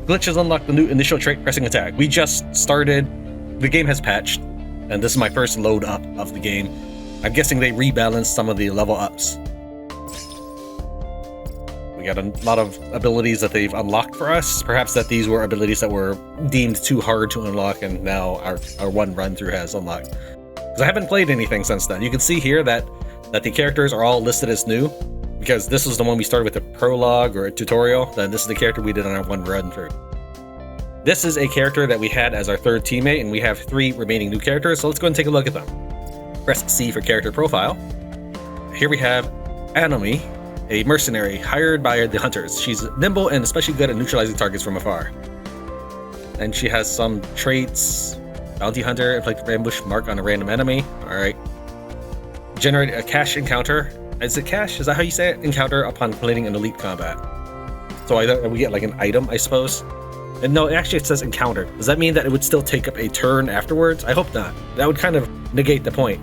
Glitches unlock the new initial trait pressing attack. We just started, the game has patched, and this is my first load up of the game. I'm guessing they rebalanced some of the level ups. We got a lot of abilities that they've unlocked for us. Perhaps that these were abilities that were deemed too hard to unlock, and now our one run through has unlocked. Because I haven't played anything since then. You can see here that the characters are all listed as new, because this was the one we started with a prologue or a tutorial. Then this is the character we did on our one run through. This is a character that we had as our third teammate, and we have 3 remaining new characters, so let's go and take a look at them. Press C for character profile. Here we have Anomaly, a mercenary hired by the hunters. She's nimble and especially good at neutralizing targets from afar. And she has some traits. Bounty hunter, inflict ambush mark on a random enemy. Alright. Generate a cash encounter. Is it cash? Is that how you say it? Encounter upon completing an elite combat. So either we get like an item, I suppose. And no, actually it says encounter. Does that mean that it would still take up a turn afterwards? I hope not. That would kind of negate the point.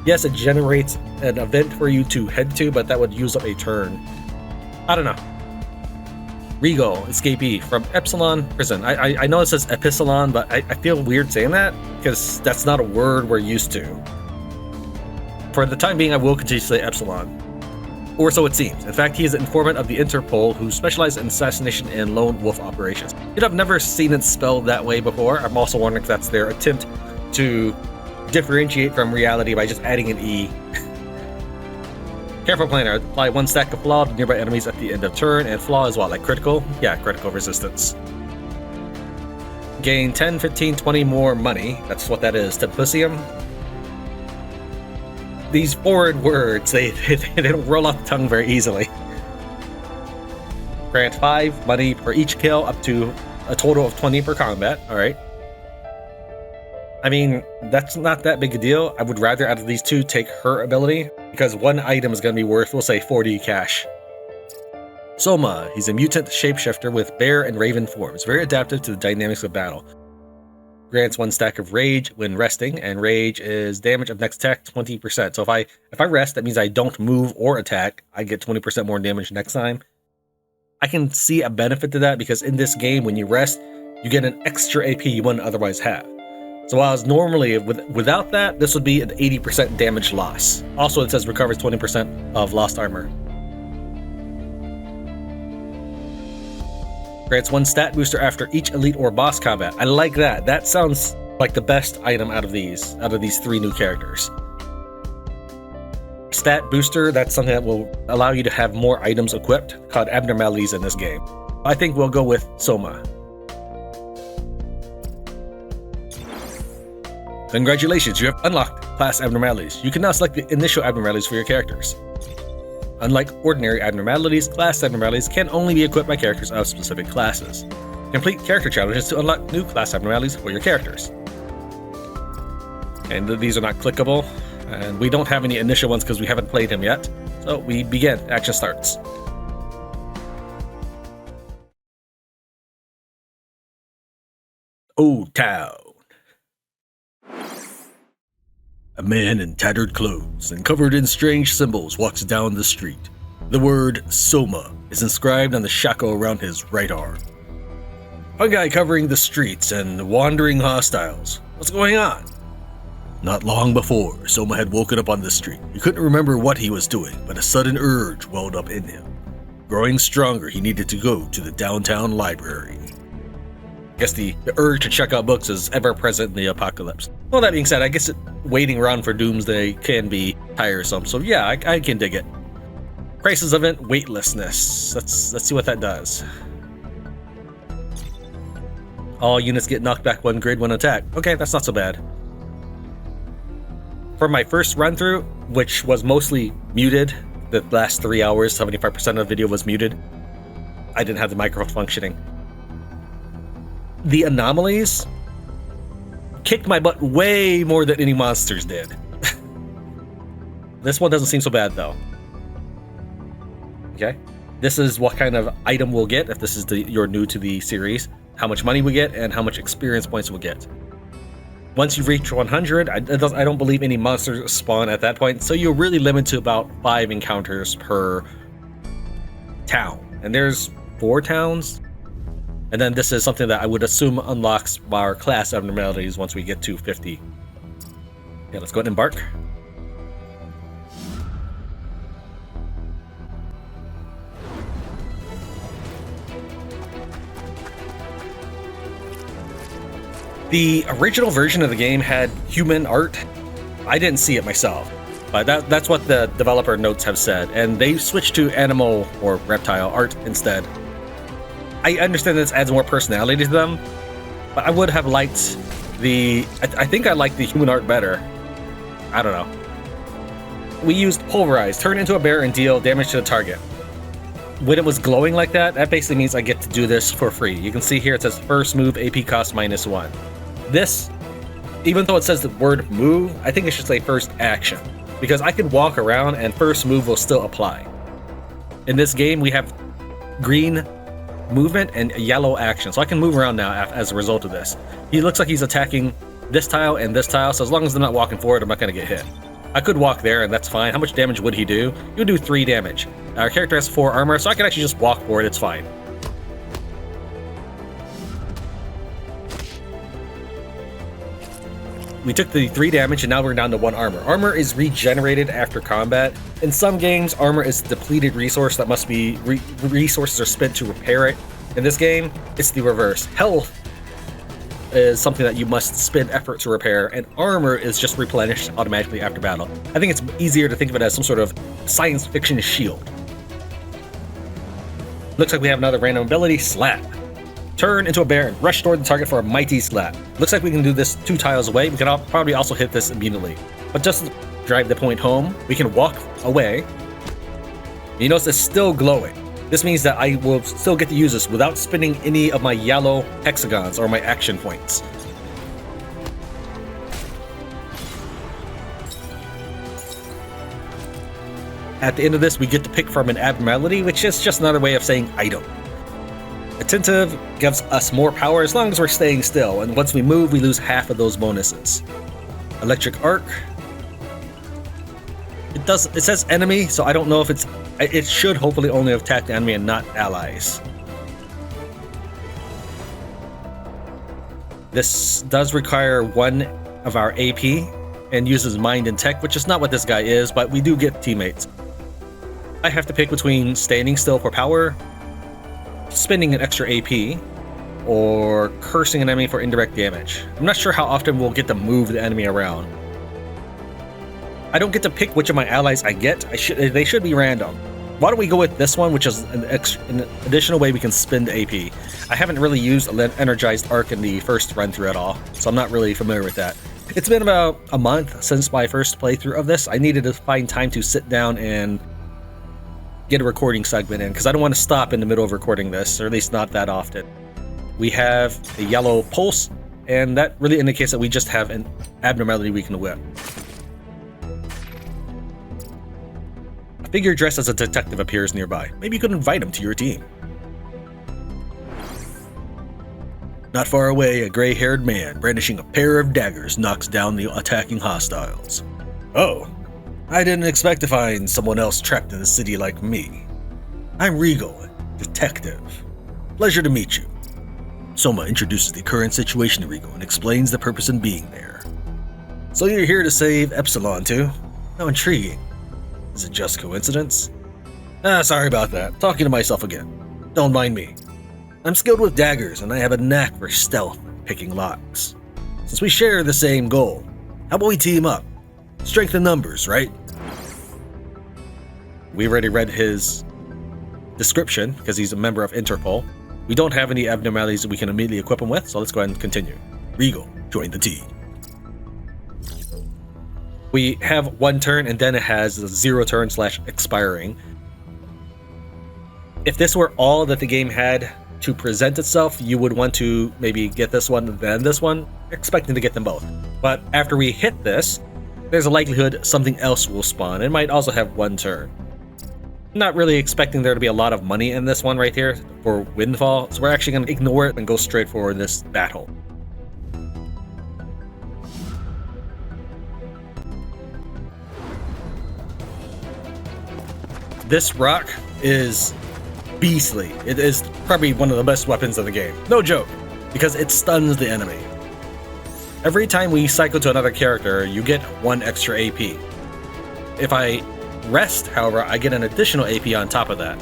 Yes, it generates an event for you to head to, but that would use up a turn. I don't know. Regal, escapee from Epsilon Prison. I know it says Epsilon, but I feel weird saying that because that's not a word we're used to. For the time being, I will continue to say Epsilon. Or so it seems. In fact, he is an informant of the Interpol who specializes in assassination and lone wolf operations. You know, I've never seen it spelled that way before. I'm also wondering if that's their attempt to differentiate from reality by just adding an E. Careful planner. Apply 1 stack of flaw to nearby enemies at the end of turn, and flaw is what, like critical? Yeah, critical resistance. Gain 10, 15, 20 more money. That's what that is. Tempusium. These foreign words, they don't roll off the tongue very easily. Grant 5 money for each kill, up to a total of 20 per combat. Alright. I mean, that's not that big a deal. I would rather out of these 2 take her ability, because 1 item is going to be worth, we'll say, 40 cash. Soma, he's a mutant shapeshifter with bear and raven forms, very adaptive to the dynamics of battle. Grants 1 stack of rage when resting, and rage is damage of next attack 20%. So if I rest, that means I don't move or attack. I get 20% more damage next time. I can see a benefit to that because in this game, when you rest, you get an extra AP you wouldn't otherwise have. So while normally without that, this would be an 80% damage loss. Also, it says recovers 20% of lost armor. Grants 1 stat booster after each elite or boss combat. I like that. That sounds like the best item out of these 3 new characters. Stat booster, that's something that will allow you to have more items equipped, called abnormalities in this game. I think we'll go with Soma. Congratulations, you have unlocked class abnormalities. You can now select the initial abnormalities for your characters. Unlike ordinary abnormalities, class abnormalities can only be equipped by characters of specific classes. Complete character challenges to unlock new class abnormalities for your characters. And these are not clickable, and we don't have any initial ones because we haven't played him yet. So we begin. Action starts. Old Town. A man in tattered clothes and covered in strange symbols walks down the street. The word Soma is inscribed on the shackle around his right arm. Fungal covering the streets and wandering hostiles. What's going on? Not long before, Soma had woken up on the street. He couldn't remember what he was doing, but a sudden urge welled up in him. Growing stronger, he needed to go to the downtown library. I guess the urge to check out books is ever present in the apocalypse. Well, that being said, I guess waiting around for doomsday can be tiresome, so yeah, I can dig it. Crisis event weightlessness. Let's see what that does. All units get knocked back 1 grid when attacked. Okay, that's not so bad. For my first run through, which was mostly muted, the last 3 hours, 75% of the video was muted. I didn't have the microphone functioning. The anomalies kicked my butt way more than any monsters did. This one doesn't seem so bad though. Okay, this is what kind of item we'll get if this is you're new to the series. How much money we get and how much experience points we'll get. Once you reach 100, I don't believe any monsters spawn at that point, so you're really limited to about 5 encounters per town. And there's 4 towns. And then this is something that I would assume unlocks our class abnormalities once we get to 50. Yeah, let's go ahead and embark. The original version of the game had human art. I didn't see it myself, but that's what the developer notes have said, and they switched to animal or reptile art instead. I understand this adds more personality to them, but I would have liked I think I like the human art better. I don't know. We used Pulverize, turn into a bear and deal damage to the target. When it was glowing like that, that basically means I get to do this for free. You can see here it says first move AP cost -1. This, even though it says the word move, I think it should say first action, because I can walk around and first move will still apply. In this game, we have green movement and yellow action, so I can move around now as a result of this. He looks like he's attacking this tile and this tile, so as long as I'm not walking forward, I'm not going to get hit. I could walk there and that's fine. How much damage would he do? He would do 3 damage. Our character has 4 armor, so I can actually just walk forward, it's fine. We took the 3 damage and now we're down to 1 armor. Armor is regenerated after combat. In some games, armor is a depleted resource that must be resources are spent to repair it. In this game, it's the reverse. Health is something that you must spend effort to repair, and armor is just replenished automatically after battle. I think it's easier to think of it as some sort of science fiction shield. Looks like we have another random ability, Slap. Turn into a bear and rush toward the target for a mighty slap. Looks like we can do this 2 tiles away. We can probably also hit this immediately. But just to drive the point home, we can walk away. You notice it's still glowing. This means that I will still get to use this without spending any of my yellow hexagons or my action points. At the end of this, we get to pick from an abnormality, which is just another way of saying item. Attentive gives us more power as long as we're staying still, and once we move, we lose half of those bonuses. Electric Arc. It says enemy, so I don't know if it should hopefully only attack the enemy and not allies. This does require 1 of our AP and uses Mind and Tech, which is not what this guy is, but we do get teammates. I have to pick between standing still for power, spending an extra AP, or cursing an enemy for indirect damage. I'm not sure how often we'll get to move the enemy around. I don't get to pick which of my allies I get. They should be random. Why don't we go with this one, which is an additional way we can spend AP. I haven't really used Energized Arc in the first run through at all, so I'm not really familiar with that. It's been about a month since my first playthrough of this. I needed to find time to sit down and get a recording segment in, because I don't want to stop in the middle of recording this, or at least not that often. We have a yellow pulse, and that really indicates that we just have an abnormality we can whip. A figure dressed as a detective appears nearby. Maybe you could invite him to your team. Not far away, a gray-haired man brandishing a pair of daggers knocks down the attacking hostiles. Oh, I didn't expect to find someone else trapped in the city like me. I'm Regal, detective. Pleasure to meet you. Soma introduces the current situation to Regal and explains the purpose in being there. So you're here to save Epsilon too? How intriguing. Is it just coincidence? Sorry about that. Talking to myself again. Don't mind me. I'm skilled with daggers and I have a knack for stealth and picking locks. Since we share the same goal, how about we team up? Strength in numbers, right? We already read his description because he's a member of Interpol. We don't have any abnormalities that we can immediately equip him with, so let's go ahead and continue. Regal, join the team. We have 1 turn and then it has a 0 turn / expiring. If this were all that the game had to present itself, you would want to maybe get this one and then this one, expecting to get them both. But after we hit this, there's a likelihood something else will spawn. It might also have 1 turn. I'm not really expecting there to be a lot of money in this one right here for Windfall, so we're actually going to ignore it and go straight for this battle. This rock is beastly. It is probably one of the best weapons in the game. No joke, because it stuns the enemy. Every time we cycle to another character, you get 1 extra AP. If I rest, however, I get an additional AP on top of that.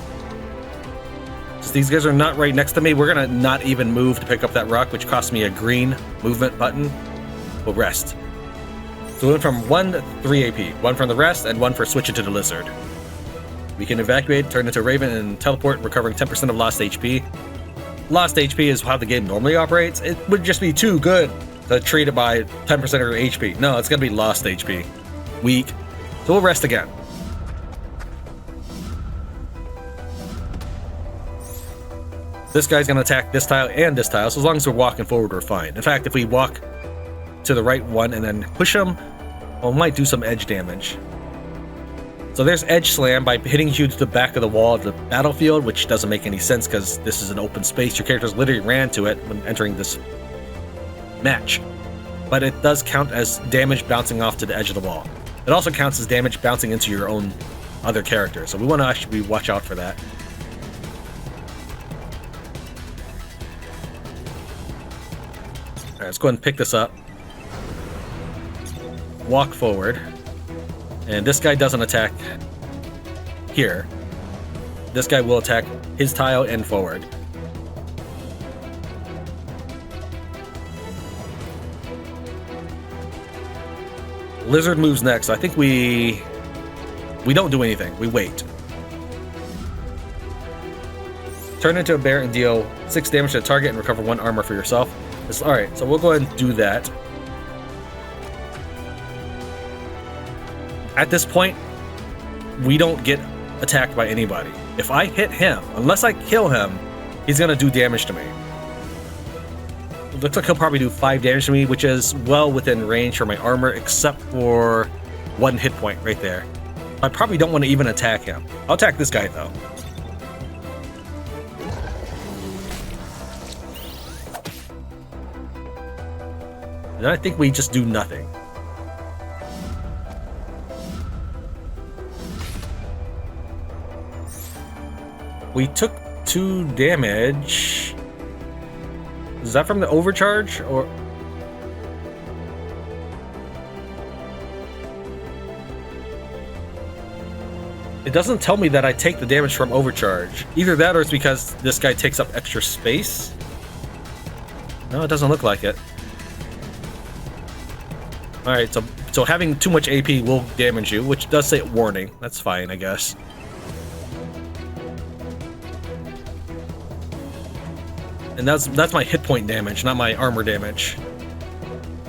Since these guys are not right next to me, we're gonna not even move to pick up that rock, which costs me a green movement button. We'll rest. So we went from 1 to 3 AP, 1 from the rest and 1 for switching to the lizard. We can evacuate, turn into a raven, and teleport, recovering 10% of lost HP. Lost HP is how the game normally operates. It would just be too good to treat it by 10% of your HP. No, it's gonna be lost HP. Weak. So we'll rest again. This guy's gonna attack this tile and this tile, so as long as we're walking forward, we're fine. In fact, if we walk to the right one and then push him, well, it might do some edge damage. So there's edge slam by hitting you to the back of the wall of the battlefield, which doesn't make any sense because this is an open space. Your characters literally ran to it when entering this match. But it does count as damage bouncing off to the edge of the wall. It also counts as damage bouncing into your own other character, so we want to actually watch out for that. Alright, let's go ahead and pick this up. Walk forward. And this guy doesn't attack here. This guy will attack his tile and forward. Lizard moves next. I think we don't do anything. We wait. Turn into a bear and deal 6 damage to the target and recover 1 armor for yourself. Alright, so we'll go ahead and do that. At this point, we don't get attacked by anybody. If I hit him, unless I kill him, he's gonna do damage to me. It looks like he'll probably do 5 damage to me, which is well within range for my armor, except for 1 hit point right there. I probably don't want to even attack him. I'll attack this guy though. And then I think we just do nothing. We took 2 damage. Is that from the overcharge or? It doesn't tell me that I take the damage from overcharge. Either that or it's because this guy takes up extra space. No, it doesn't look like it. Alright, so having too much AP will damage you, which does say warning. That's fine, I guess. And that's my hit point damage, not my armor damage.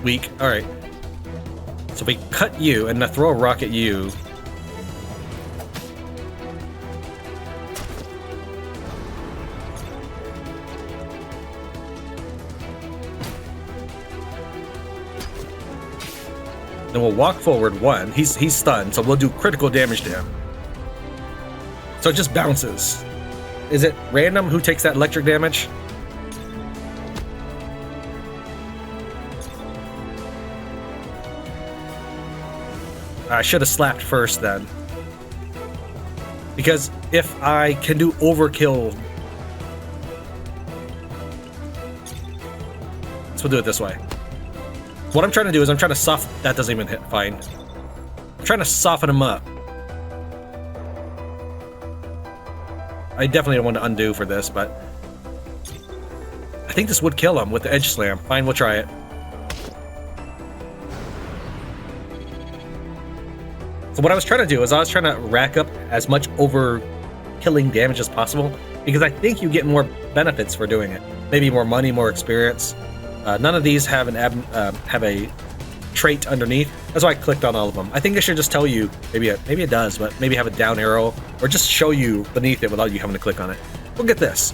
Weak. Alright. So if we cut you and throw a rock at you. Then we'll walk forward 1. He's stunned, so we'll do critical damage to him. So it just bounces. Is it random who takes that electric damage? I should have slapped first then. Because if I can do overkill... So we'll do it this way. What I'm trying to do is I'm trying to soften... That doesn't even hit. Fine. I'm trying to soften him up. I definitely don't want to undo for this, but... I think this would kill him with the edge slam. Fine, we'll try it. So what I was trying to do is I was trying to rack up as much over-killing damage as possible, because I think you get more benefits for doing it. Maybe more money, more experience. None of these have have a trait underneath. That's why I clicked on all of them. I think it should just tell you, maybe it does, but maybe have a down arrow, or just show you beneath it without you having to click on it. We'll get this.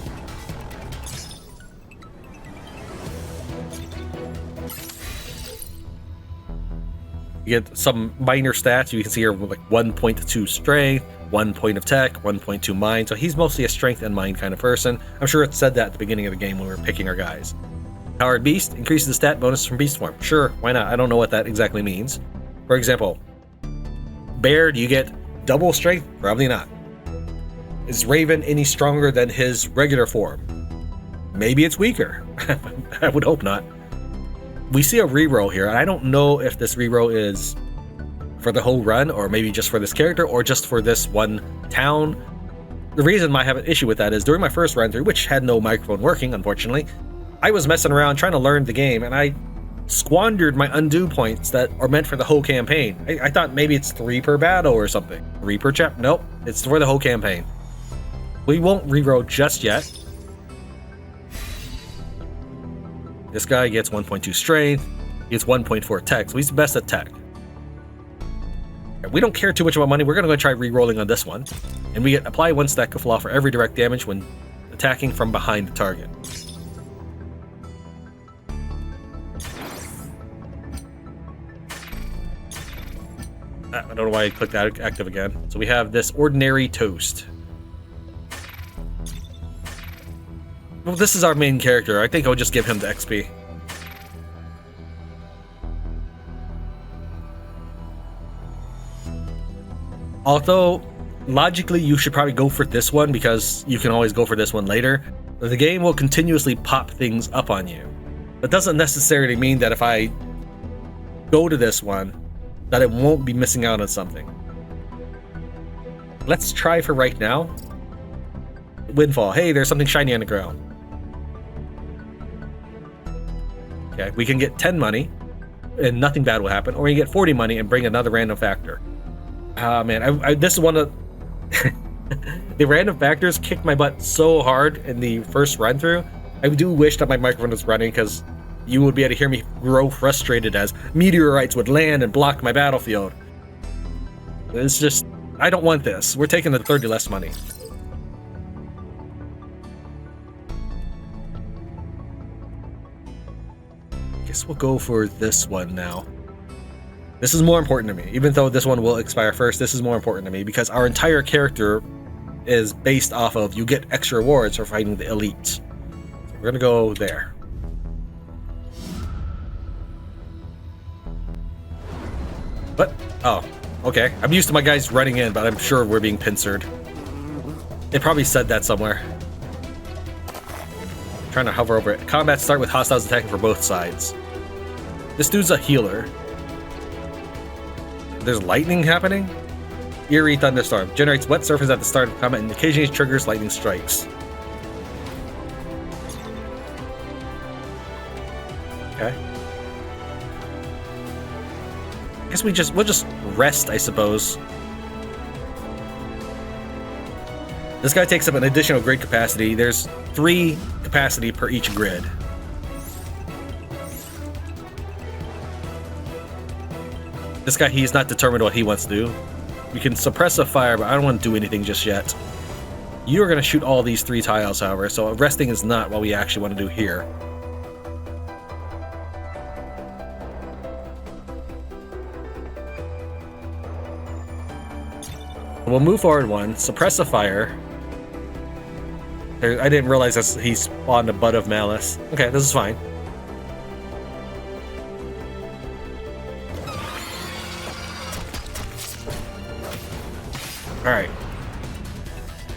You get some minor stats. You can see here with like 1.2 strength, 1 point of tech, 1.2 mind. So he's mostly a strength and mind kind of person. I'm sure it said that at the beginning of the game when we were picking our guys. Powered Beast increases the stat bonus from Beast Form. Sure, why not? I don't know what that exactly means. For example, Bear, do you get double strength? Probably not. Is Raven any stronger than his regular form? Maybe it's weaker. I would hope not. We see a reroll here, and I don't know if this reroll is for the whole run, or maybe just for this character, or just for this one town. The reason I have an issue with that is during my first run through, which had no microphone working, unfortunately, I was messing around trying to learn the game, and I squandered my undo points that are meant for the whole campaign. I thought maybe it's 3 per battle or something. 3 per chapter? Nope, it's for the whole campaign. We won't reroll just yet. This guy gets 1.2 strength, he gets 1.4 tech, so he's the best at tech. We don't care too much about money, we're going to try re-rolling on this one. And we get apply 1 stack of flaw for every direct damage when attacking from behind the target. I don't know why I clicked that active again. So we have this ordinary toast. Well, this is our main character. I think I'll just give him the XP. Although, logically, you should probably go for this one because you can always go for this one later. The game will continuously pop things up on you. That doesn't necessarily mean that if I go to this one, that it won't be missing out on something. Let's try for right now. Windfall. Hey, there's something shiny on the ground. Okay, we can get 10 money and nothing bad will happen, or we can get 40 money and bring another random factor. Man, this is one of the random factors kicked my butt so hard in the first run through. I do wish that my microphone was running because you would be able to hear me grow frustrated as meteorites would land and block my battlefield. It's just, I don't want this. We're taking the 30 less money. Guess we'll go for this one now. This is more important to me. Even though this one will expire first, this is more important to me because our entire character is based off of you get extra rewards for fighting the elites. So we're gonna go there. But, oh, okay. I'm used to my guys running in, but I'm sure we're being pincered. It probably said that somewhere. I'm trying to hover over it. Combat start with hostiles attacking for both sides. This dude's a healer. There's lightning happening? Eerie thunderstorm. Generates wet surface at the start of combat and occasionally triggers lightning strikes. Okay. I guess we'll just rest, I suppose. This guy takes up an additional grid capacity. There's 3 capacity per each grid. This guy, he's not determined what he wants to do. We can suppress a fire, but I don't want to do anything just yet. You are going to shoot all these 3 tiles, however, so resting is not what we actually want to do here. We'll move forward 1, suppress a fire. I didn't realize that he spawned a Bud of Malice. Okay, this is fine. Alright.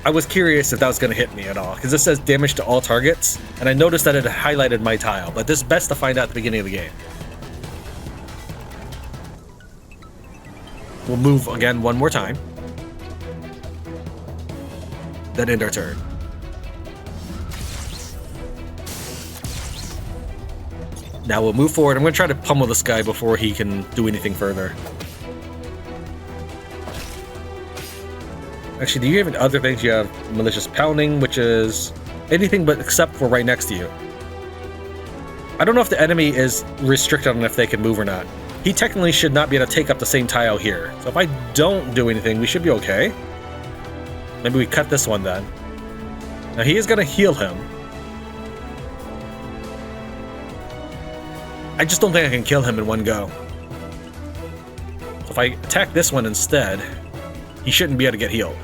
I was curious if that was going to hit me at all, because this says damage to all targets, and I noticed that it highlighted my tile, but this is best to find out at the beginning of the game. We'll move again one more time. Then end our turn. Now we'll move forward. I'm going to try to pummel this guy before he can do anything further. Actually, do you have other things? You have malicious pounding, which is anything but except for right next to you. I don't know if the enemy is restricted on if they can move or not. He technically should not be able to take up the same tile here. So if I don't do anything, we should be okay. Maybe we cut this one then. Now he is going to heal him. I just don't think I can kill him in one go. So if I attack this one instead, he shouldn't be able to get healed.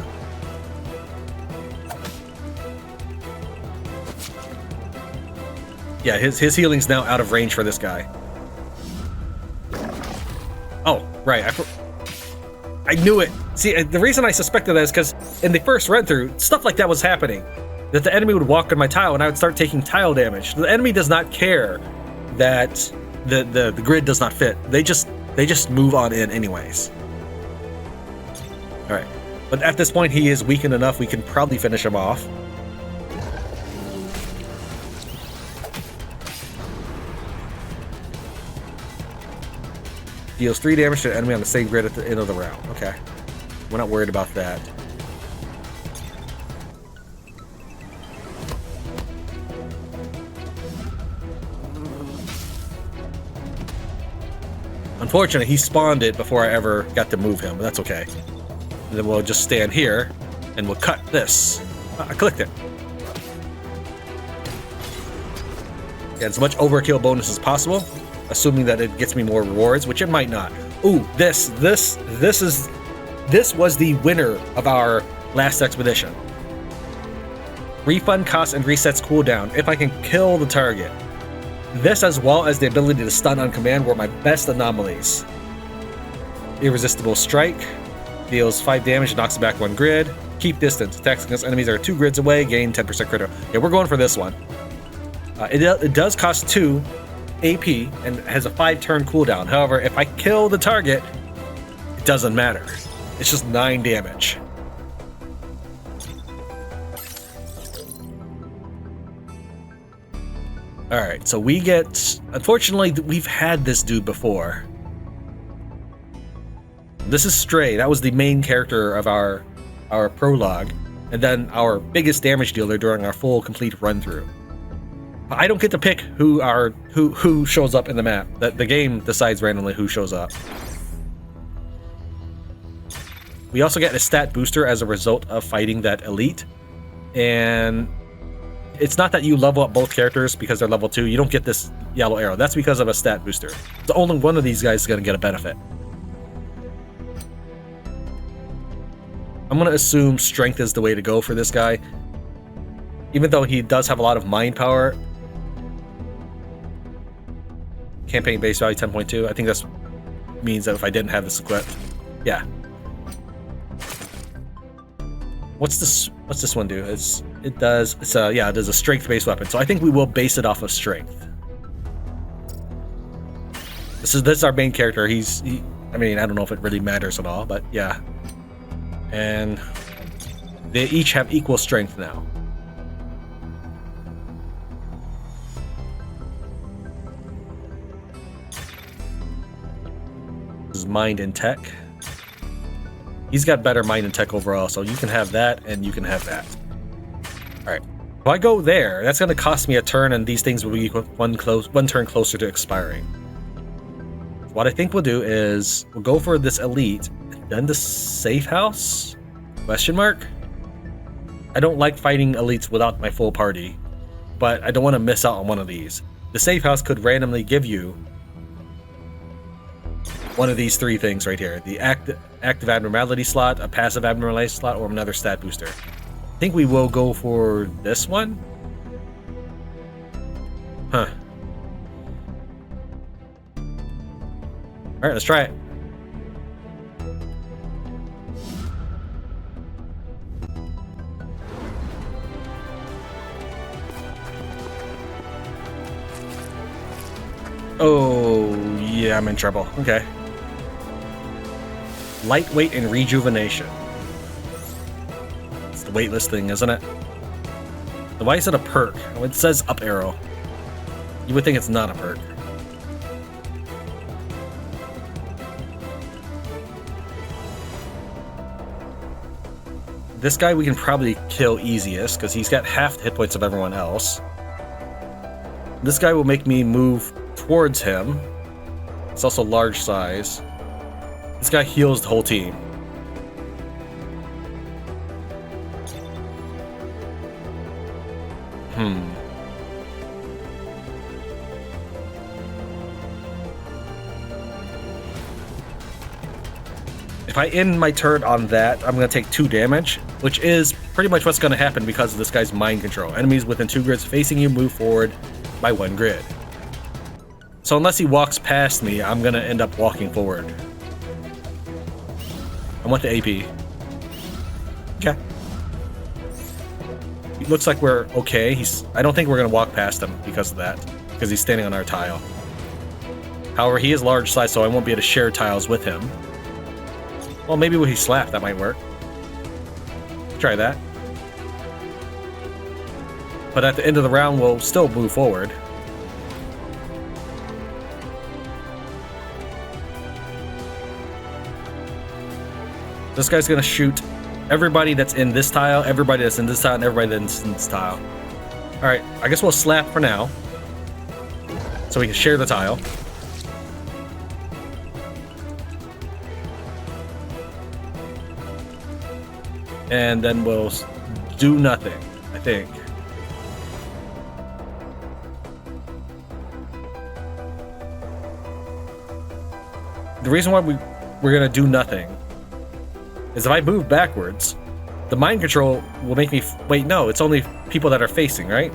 Yeah, his healing's now out of range for this guy. Oh, right. I knew it. See, the reason I suspected that is because in the first run through, stuff like that was happening. That the enemy would walk on my tile and I would start taking tile damage. The enemy does not care that the grid does not fit. They just move on in anyways. All right, but at this point he is weakened enough. We can probably finish him off. Deals 3 damage to an enemy on the same grid at the end of the round. Okay, we're not worried about that. Unfortunately, he spawned it before I ever got to move him, but that's okay. And then we'll just stand here, and we'll cut this. I clicked it. Get as much overkill bonus as possible, assuming that it gets me more rewards, which it might not. Ooh, this was the winner of our last expedition. Refund costs and resets cooldown if I can kill the target. This, as well as the ability to stun on command, were my best anomalies. Irresistible Strike deals 5 damage, knocks it back 1 grid. Keep distance, attacks against enemies that are 2 grids away, gain 10% critical. Yeah, we're going for this one. It does cost 2 AP and has a 5-turn cooldown. However, if I kill the target, it doesn't matter. It's just 9 damage. Alright, so we get... Unfortunately, we've had this dude before. This is Stray. That was the main character of our prologue. And then our biggest damage dealer during our full complete run-through. I don't get to pick who shows up in the map. The game decides randomly who shows up. We also get a stat booster as a result of fighting that elite. And... it's not that you level up both characters because they're level 2. You don't get this yellow arrow. That's because of a stat booster. So only one of these guys is going to get a benefit. I'm going to assume strength is the way to go for this guy. Even though he does have a lot of mind power. Campaign base value 10.2. I think that means that if I didn't have this equipped. Yeah. What's this one do? It does a strength-based weapon. So I think we will base it off of strength. This is our main character. I mean, I don't know if it really matters at all, but yeah. And they each have equal strength now. This is mind and tech. He's got better mind and tech overall, so you can have that and you can have that. Alright. If I go there, that's going to cost me a turn, and these things will be one turn closer to expiring. What I think we'll do is we'll go for this elite, then the safe house? Question mark? I don't like fighting elites without my full party, but I don't want to miss out on one of these. The safe house could randomly give you one of these 3 things right here. The active abnormality slot, a passive abnormality slot, or another stat booster. I think we will go for this one. Huh. Alright, let's try it. Oh, yeah, I'm in trouble. Okay. Lightweight and rejuvenation. It's the weightless thing, isn't it? Why is it a perk? Oh, it says up arrow. You would think it's not a perk. This guy we can probably kill easiest because he's got half the hit points of everyone else. This guy will make me move towards him. It's also large size. This guy heals the whole team. If I end my turn on that, I'm going to take 2 damage, which is pretty much what's going to happen because of this guy's mind control. Enemies within 2 grids facing you move forward by 1 grid. So unless he walks past me, I'm going to end up walking forward. I want the AP. Okay. It looks like we're okay. I don't think we're going to walk past him because of that, because he's standing on our tile. However, he is large size, so I won't be able to share tiles with him. Well, maybe when he slapped, that might work. Try that. But at the end of the round, we'll still move forward. This guy's gonna shoot everybody that's in this tile, everybody that's in this tile, and everybody that's in this tile. Alright, I guess we'll slap for now. So we can share the tile. And then we'll do nothing, I think. The reason why we're gonna do nothing is if I move backwards, the mind control will make me wait, no, it's only people that are facing, right?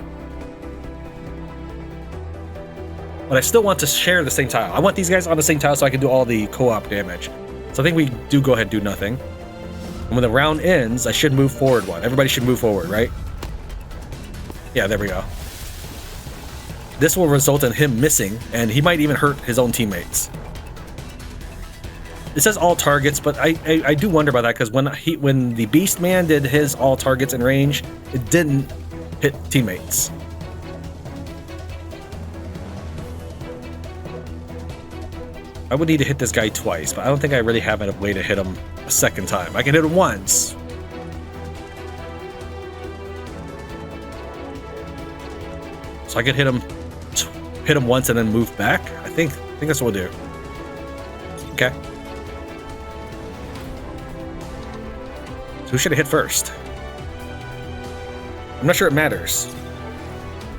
But I still want to share the same tile. I want these guys on the same tile so I can do all the co-op damage. So I think we do go ahead and do nothing. And when the round ends, I should move forward one. Everybody should move forward, right? Yeah, there we go. This will result in him missing, and he might even hurt his own teammates. It says all targets, but I do wonder about that, because when the Beast Man did his all targets in range, it didn't hit teammates. I would need to hit this guy twice, but I don't think I really have a way to hit him a second time. I can hit him once. So I could hit him once and then move back. I think that's what we'll do. Okay. So who should have hit first? I'm not sure it matters.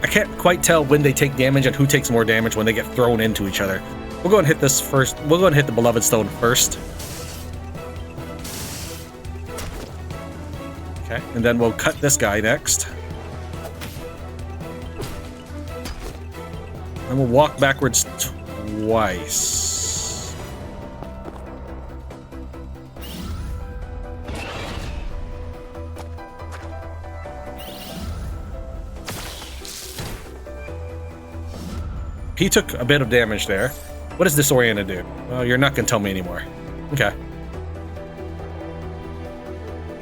I can't quite tell when they take damage and who takes more damage when they get thrown into each other. We'll go and hit this first. We'll go and hit the Beloved Stone first. Okay, and then we'll cut this guy next. And we'll walk backwards twice. He took a bit of damage there. What does Disoriented do? Well, you're not going to tell me anymore. Okay.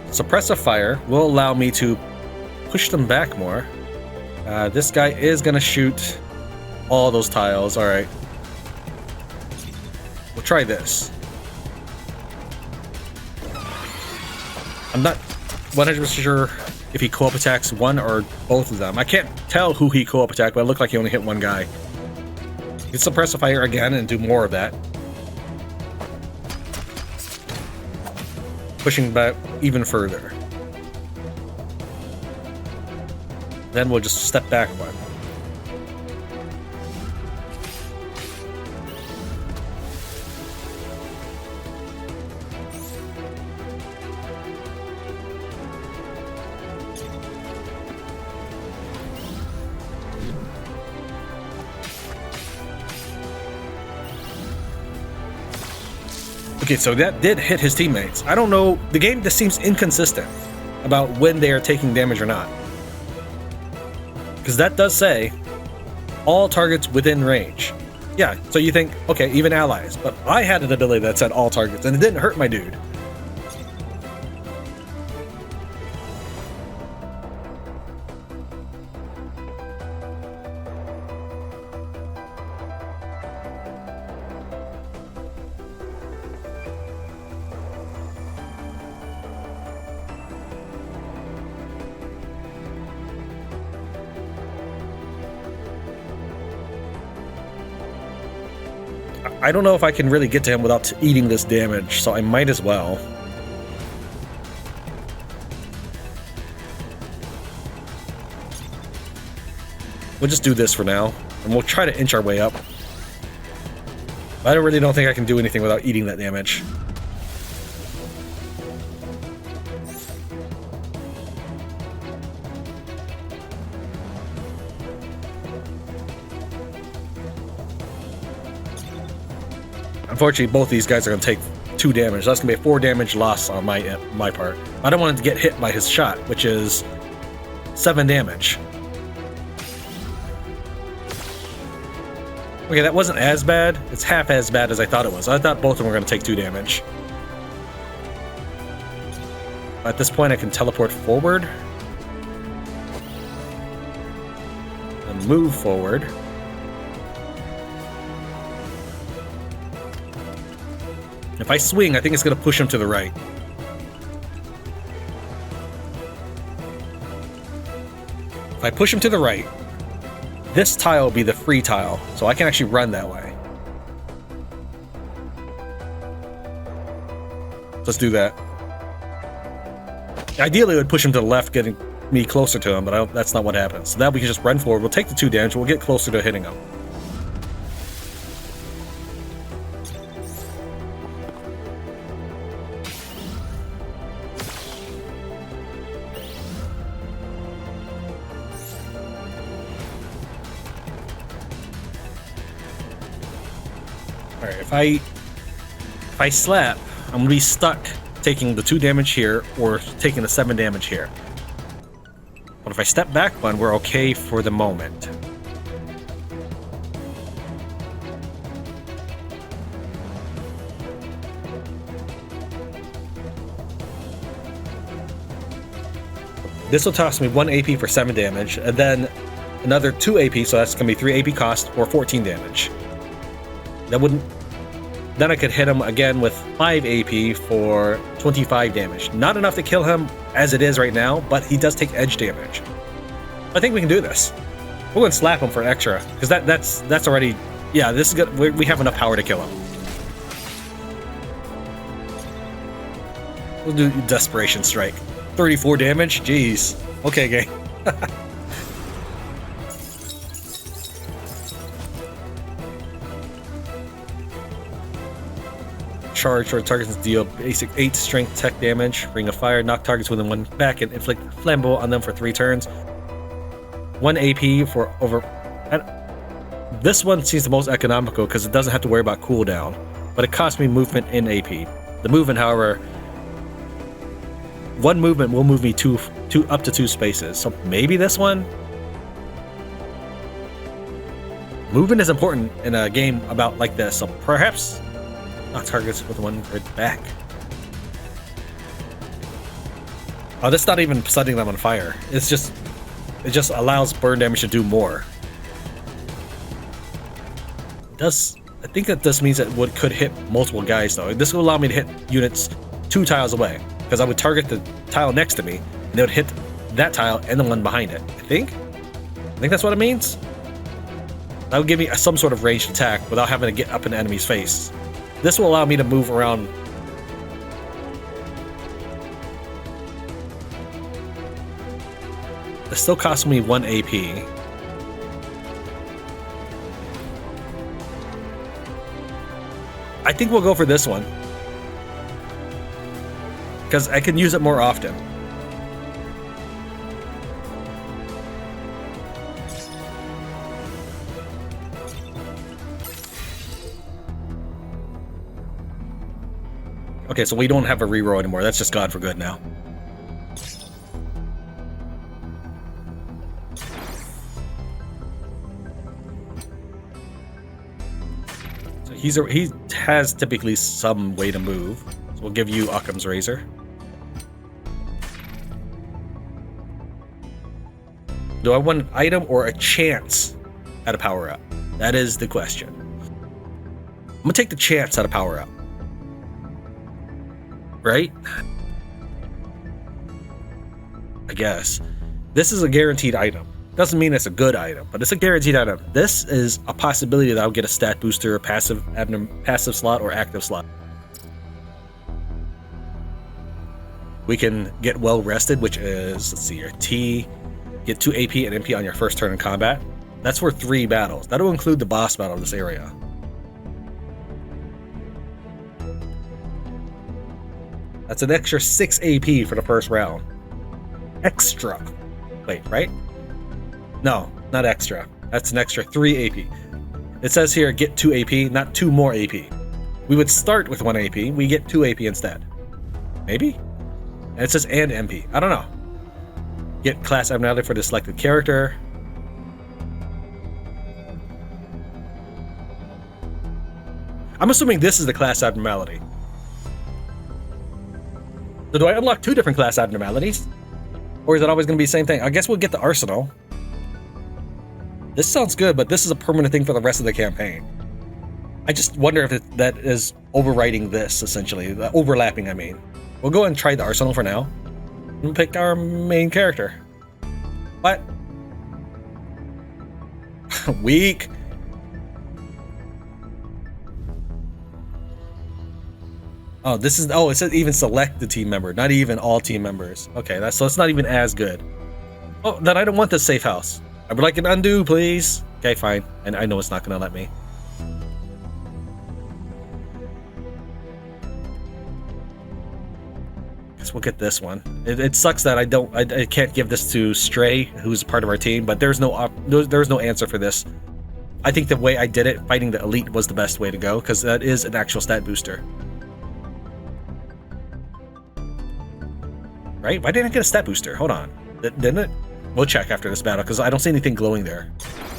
Suppressive Fire will allow me to push them back more. This guy is going to shoot all those tiles. All right. We'll try this. I'm not 100% sure if he co-op attacks one or both of them. I can't tell who he co-op attacked, but it looked like he only hit one guy. You can suppress a fire again and do more of that. Pushing back even further. Then we'll just step back one. Okay, so that did hit his teammates. I don't know, the game just seems inconsistent about when they are taking damage or not. Because that does say all targets within range. Yeah, so you think, okay, even allies. But I had an ability that said all targets, and it didn't hurt my dude. I don't know if I can really get to him without eating this damage, so I might as well. We'll just do this for now, and we'll try to inch our way up. I don't think I can do anything without eating that damage. Unfortunately, both these guys are going to take 2 damage. That's going to be a 4 damage loss on my part. I don't want him to get hit by his shot, which is 7 damage. Okay, that wasn't as bad. It's half as bad as I thought it was. I thought both of them were going to take 2 damage. At this point, I can teleport forward. And move forward. If I swing, I think it's going to push him to the right. If I push him to the right, this tile will be the free tile, so I can actually run that way. Let's do that. Ideally, it would push him to the left, getting me closer to him, but that's not what happens. So now we can just run forward. We'll take the 2 damage. We'll get closer to hitting him. Alright, if I slap, I'm gonna be stuck taking the 2 damage here or taking the 7 damage here. But if I step back one, we're okay for the moment. This will toss me 1 AP for 7 damage, and then another 2 AP, so that's gonna be 3 AP cost or 14 damage. That wouldn't. Then I could hit him again with 5 AP for 25 damage. Not enough to kill him as it is right now, but he does take edge damage. I think we can do this. We're going to slap him for an extra, because that's already... Yeah, this is good. We have enough power to kill him. We'll do Desperation Strike. 34 damage? Jeez. Okay, gang. Charge for targets deal basic 8 strength tech damage, ring of fire, knock targets within 1 back, and inflict flammable on them for 3 turns. 1 AP for over. And this one seems the most economical because it doesn't have to worry about cooldown, but it costs me movement in AP. The movement, however, 1 movement will move me up to 2 spaces. So maybe this one. Movement is important in a game about like this, so perhaps. Not targets with 1 grid back. Oh, that's not even setting them on fire. It just allows burn damage to do more. I think that this means that it could hit multiple guys though. This will allow me to hit units 2 tiles away, because I would target the tile next to me, and they would hit that tile and the one behind it. I think that's what it means. That would give me some sort of ranged attack without having to get up in the enemy's face. This will allow me to move around. It still costs me 1 AP. I think we'll go for this one, because I can use it more often. Okay, so we don't have a reroll anymore. That's just God for good now. So he has typically some way to move. So we'll give you Occam's Razor. Do I want an item or a chance at a power-up? That is the question. I'm gonna take the chance at a power-up. Right? I guess. This is a guaranteed item. Doesn't mean it's a good item, but it's a guaranteed item. This is a possibility that I'll get a stat booster, passive slot, or active slot. We can get well rested, which is, let's see here, T, get 2 AP and MP on your first turn in combat. That's for 3 battles. That'll include the boss battle of this area. That's an extra 6 AP for the first round. Extra. Wait, right? No, not extra. That's an extra 3 AP. It says here, get 2 AP, not 2 more AP. We would start with 1 AP, we get 2 AP instead. Maybe? And it says and MP. I don't know. Get class abnormality for the selected character. I'm assuming this is the class abnormality. So do I unlock 2 different class abnormalities? Or is it always going to be the same thing? I guess we'll get the arsenal. This sounds good, but this is a permanent thing for the rest of the campaign. I just wonder if that is overwriting this, essentially. Overlapping, I mean. We'll go and try the arsenal for now. And pick our main character. What? Weak. Oh, this is, oh, it says even select the team member, not even all team members. Okay, so it's not even as good. Oh, then I don't want this safe house. I would like an undo, please. Okay, fine. And I know it's not gonna let me. Guess we'll get this one. It sucks that I can't give this to Stray, who's part of our team, but there's no answer for this. I think the way I did it, fighting the elite, was the best way to go, because that is an actual stat booster. Right? Why didn't I get a stat booster? Hold on. Didn't it? We'll check after this battle, because I don't see anything glowing there.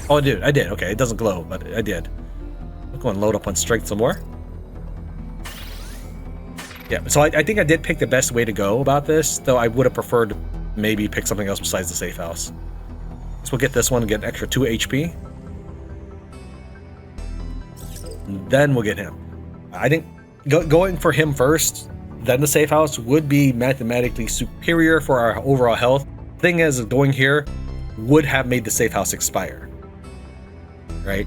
Oh, I did. Okay, it doesn't glow, but I did. I'll go and load up on strength some more. Yeah, so I think I did pick the best way to go about this, though I would have preferred to maybe pick something else besides the safe house. So we'll get this one and get an extra 2 HP. And then we'll get him. I think going for him first, then the safe house, would be mathematically superior for our overall health. Thing is, going here would have made the safe house expire, right?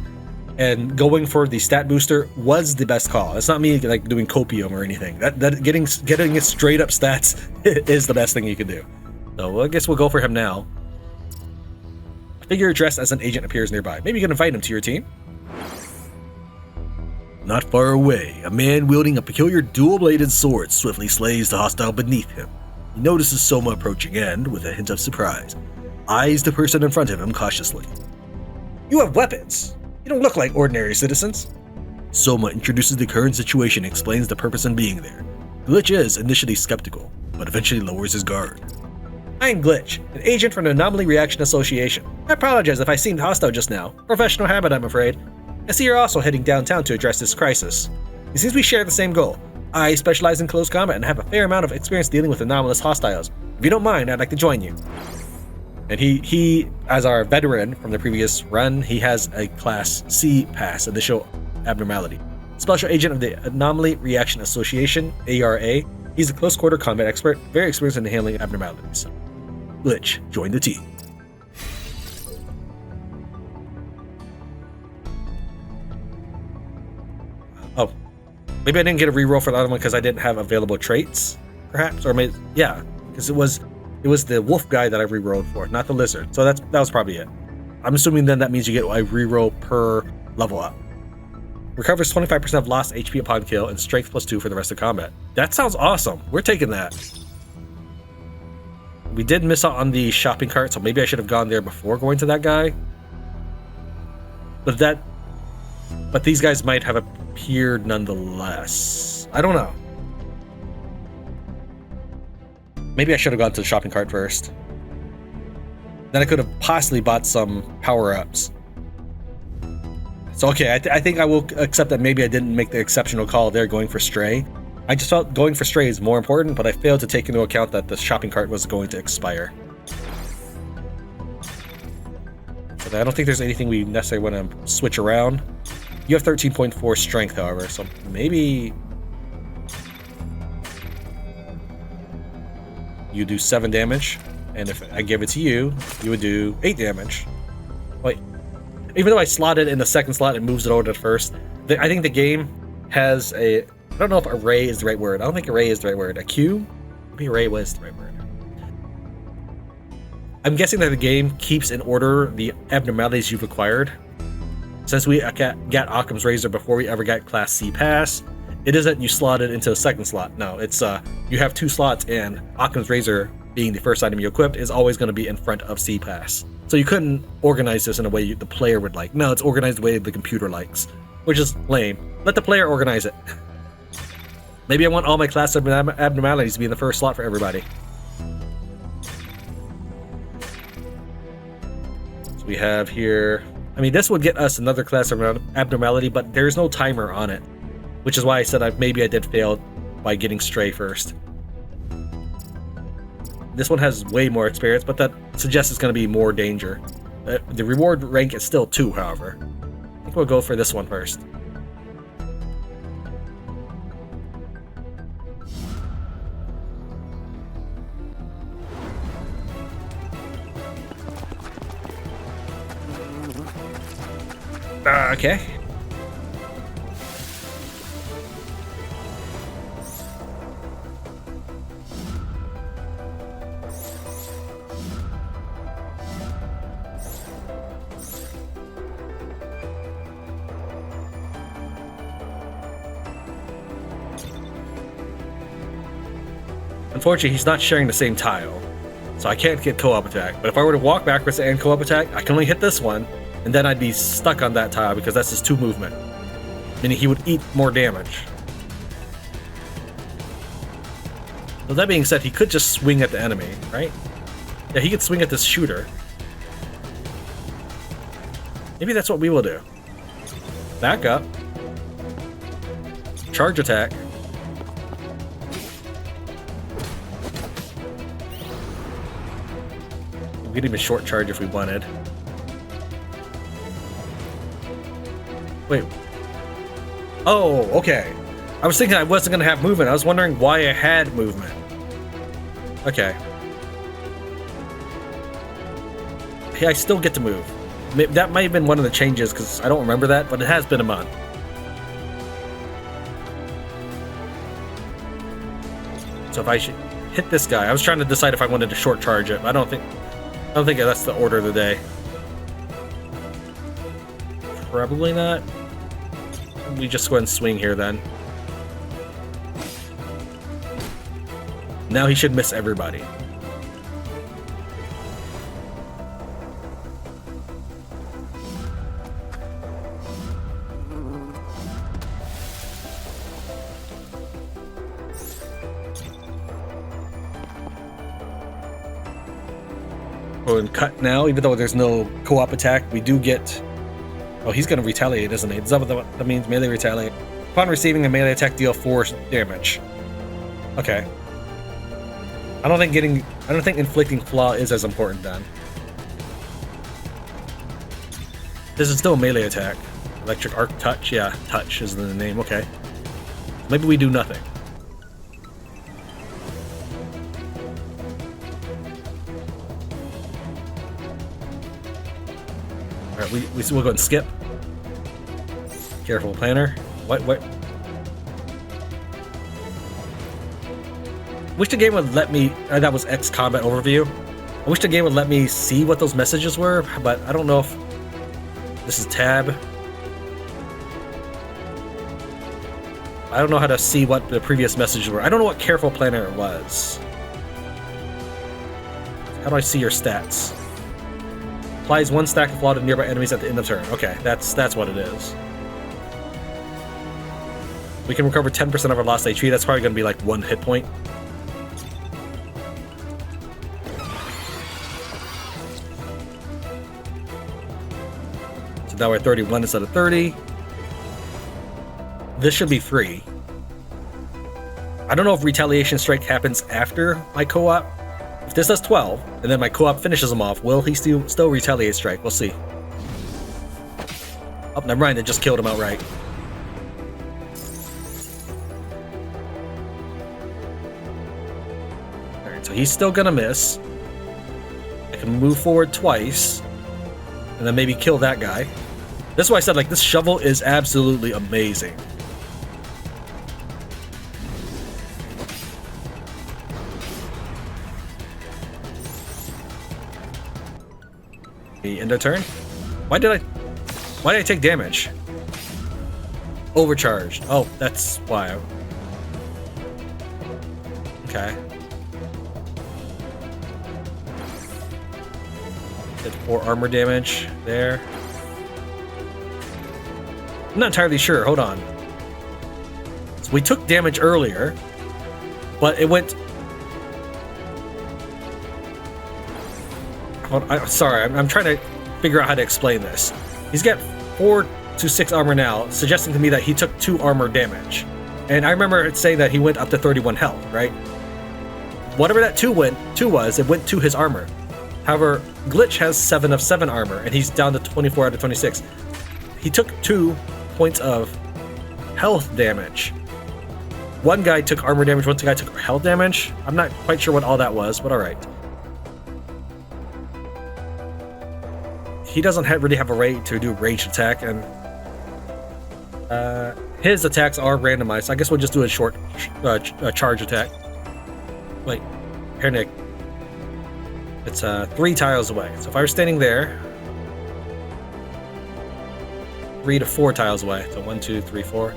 And going for the stat booster was the best call. It's not me like doing copium or anything. That getting it straight up stats is the best thing you can do. So I guess we'll go for him now. A figure dressed as an agent appears nearby. Maybe you can invite him to your team. Not far away, a man wielding a peculiar dual-bladed sword swiftly slays the hostile beneath him. He notices Soma approaching and, with a hint of surprise, eyes the person in front of him cautiously. You have weapons! You don't look like ordinary citizens! Soma introduces the current situation and explains the purpose in being there. Glitch is initially skeptical, but eventually lowers his guard. I am Glitch, an agent from the Anomaly Reaction Association. I apologize if I seemed hostile just now. Professional habit, I'm afraid. I see you're also heading downtown to address this crisis. It seems we share the same goal. I specialize in close combat and have a fair amount of experience dealing with anomalous hostiles. If you don't mind, I'd like to join you. And he, as our veteran from the previous run, he has a Class C pass, Initial Abnormality. Special Agent of the Anomaly Reaction Association, ARA. He's a close quarter combat expert, very experienced in handling abnormalities. Glitch, join the team. Oh, maybe I didn't get a reroll for the other one because I didn't have available traits, perhaps, or maybe, yeah, because it was the wolf guy that I rerolled for, not the lizard. So that was probably it. I'm assuming then that means you get a reroll per level up. Recovers 25% of lost HP upon kill and strength +2 for the rest of combat. That sounds awesome. We're taking that. We did miss out on the shopping cart, so maybe I should have gone there before going to that guy. But these guys might have appeared nonetheless. I don't know. Maybe I should have gone to the shopping cart first. Then I could have possibly bought some power-ups. So okay, I think I will accept that maybe I didn't make the exceptional call there going for Stray. I just felt going for Stray is more important, but I failed to take into account that the shopping cart was going to expire. So I don't think there's anything we necessarily want to switch around. You have 13.4 strength, however, so maybe you do 7 damage, and if I give it to you, you would do 8 damage. Wait, even though I slotted in the second slot, it moves it over to the first. I think the game has a, I don't know if array is the right word. I don't think array is the right word. A queue? Maybe array was the right word. I'm guessing that the game keeps in order the abnormalities you've acquired. Since we got Occam's Razor before we ever got Class C Pass, it isn't you slot it into a second slot. No, it's you have 2 slots, and Occam's Razor, being the first item you equipped, is always going to be in front of C Pass. So you couldn't organize this in a way the player would like. No, it's organized the way the computer likes, which is lame. Let the player organize it. Maybe I want all my class abnormalities to be in the first slot for everybody. We have here... I mean, this would get us another class of abnormality, but there's no timer on it. Which is why I said maybe I did fail by getting Stray first. This one has way more experience, but that suggests it's going to be more danger. The reward rank is still 2, however. I think we'll go for this one first. Okay. Unfortunately, he's not sharing the same tile, so I can't get co-op attack. But if I were to walk backwards and co-op attack, I can only hit this one, and then I'd be stuck on that tile because that's his 2 movement. Meaning he would eat more damage. So that being said, he could just swing at the enemy, right? Yeah, he could swing at this shooter. Maybe that's what we will do. Back up. Charge attack. We could even short charge if we wanted. Wait. Oh, okay. I was thinking I wasn't going to have movement. I was wondering why I had movement. Okay. Hey, I still get to move. That might have been one of the changes, because I don't remember that, but it has been a month. So if I should hit this guy, I was trying to decide if I wanted to short charge it, but I don't think that's the order of the day. Probably not. We just go ahead and swing here then. Now he should miss everybody. Go and cut now, even though there's no co-op attack, we do get... Oh, he's going to retaliate, isn't he? Is that what that means? Melee retaliate. Upon receiving a melee attack, deal 4 damage. Okay. I don't think inflicting flaw is as important then. This is still a melee attack. Electric arc touch? Yeah, touch is the name. Okay. Maybe we do nothing. Alright, we'll go and skip. Careful, planner. What? Wish the game would let me... that was X combat overview. I wish the game would let me see what those messages were, but I don't know if... This is tab. I don't know how to see what the previous messages were. I don't know what careful planner was. How do I see your stats? Applies 1 stack of flaw to nearby enemies at the end of turn. Okay, that's what it is. We can recover 10% of our lost HP. That's probably going to be like 1 hit point. So now we're at 31 instead of 30. This should be free. I don't know if Retaliation Strike happens after my co-op. If this does 12, and then my co-op finishes him off, will he still Retaliate Strike? We'll see. Oh, never mind, it just killed him outright. Alright, so he's still gonna miss. I can move forward twice, and then maybe kill that guy. That's why I said, like, this shovel is absolutely amazing. End of turn? Why did I take damage? Overcharged. Oh, that's why. Okay. Did 4 armor damage there. I'm not entirely sure. Hold on. So we took damage earlier, but it went... Sorry, I'm trying to figure out how to explain this. He's got 4 to 6 armor now, suggesting to me that he took 2 armor damage. And I remember it saying that he went up to 31 health, right? Whatever that 2 was, it went to his armor. However, Glitch has 7 of 7 armor, and he's down to 24 out of 26. He took 2 points of health damage. One guy took armor damage, one guy took health damage. I'm not quite sure what all that was, but alright. He doesn't really have a rate to do ranged attack, and his attacks are randomized, so I guess we'll just do a short charge attack. Wait, here, Nick. It's 3 tiles away. So if I were standing there, 3 to 4 tiles away. So 1, 2, 3, 4.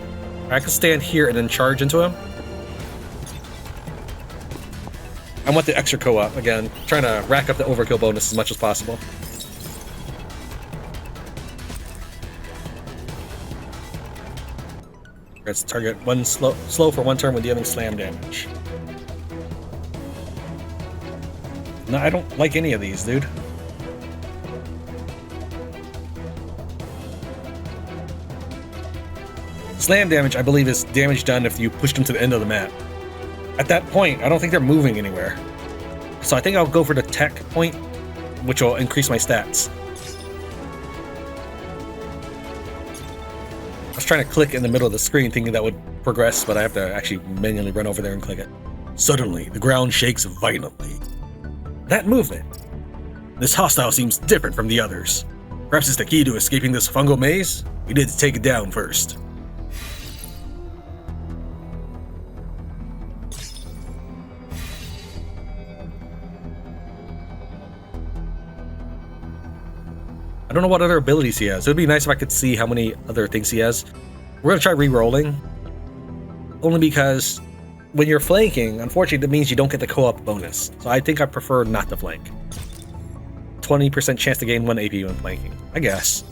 I can stand here and then charge into him. I want the extra co-op again, trying to rack up the overkill bonus as much as possible. Let's target one slow for 1 turn when dealing slam damage. No, I don't like any of these, dude. Slam damage, I believe, is damage done if you push them to the end of the map. At that point, I don't think they're moving anywhere. So I think I'll go for the tech point, which will increase my stats. I was trying to click in the middle of the screen thinking that would progress, but I have to actually manually run over there and click it. Suddenly, the ground shakes violently. That movement. This hostile seems different from the others. Perhaps it's the key to escaping this fungal maze? We need to take it down first. I don't know what other abilities he has. It would be nice if I could see how many other things he has. We're gonna try re-rolling. Only because when you're flanking, unfortunately, that means you don't get the co-op bonus. So I think I prefer not to flank. 20% chance to gain 1 AP when flanking, I guess.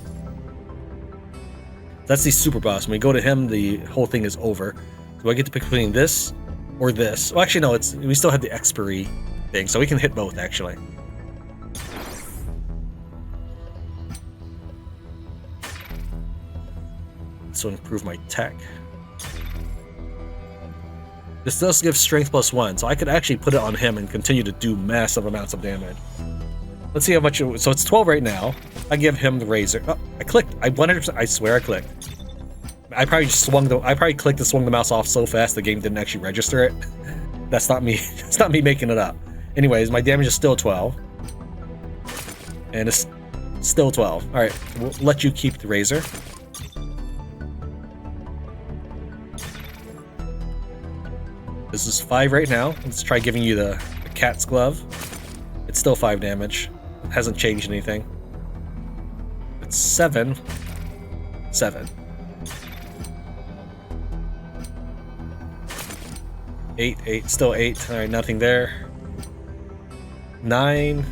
That's the super boss. When we go to him, the whole thing is over. Do I get to pick between this or this? Well, actually, no. We still have the expiry thing, so we can hit both, actually. This will improve my tech. This does give strength +1, so I could actually put it on him and continue to do massive amounts of damage. Let's see how much. So it's 12 right now. I give him the razor. Oh, I clicked. I 100%. I swear I clicked. I probably just I probably clicked and swung the mouse off so fast the game didn't actually register it. That's not me. It's not me making it up. Anyways, my damage is still 12, and it's still 12. All right, we'll let you keep the razor. This is 5 right now. Let's try giving you the cat's glove. It's still 5 damage. It hasn't changed anything. It's 7. 7. 8, 8, still 8. Alright, nothing there. 9.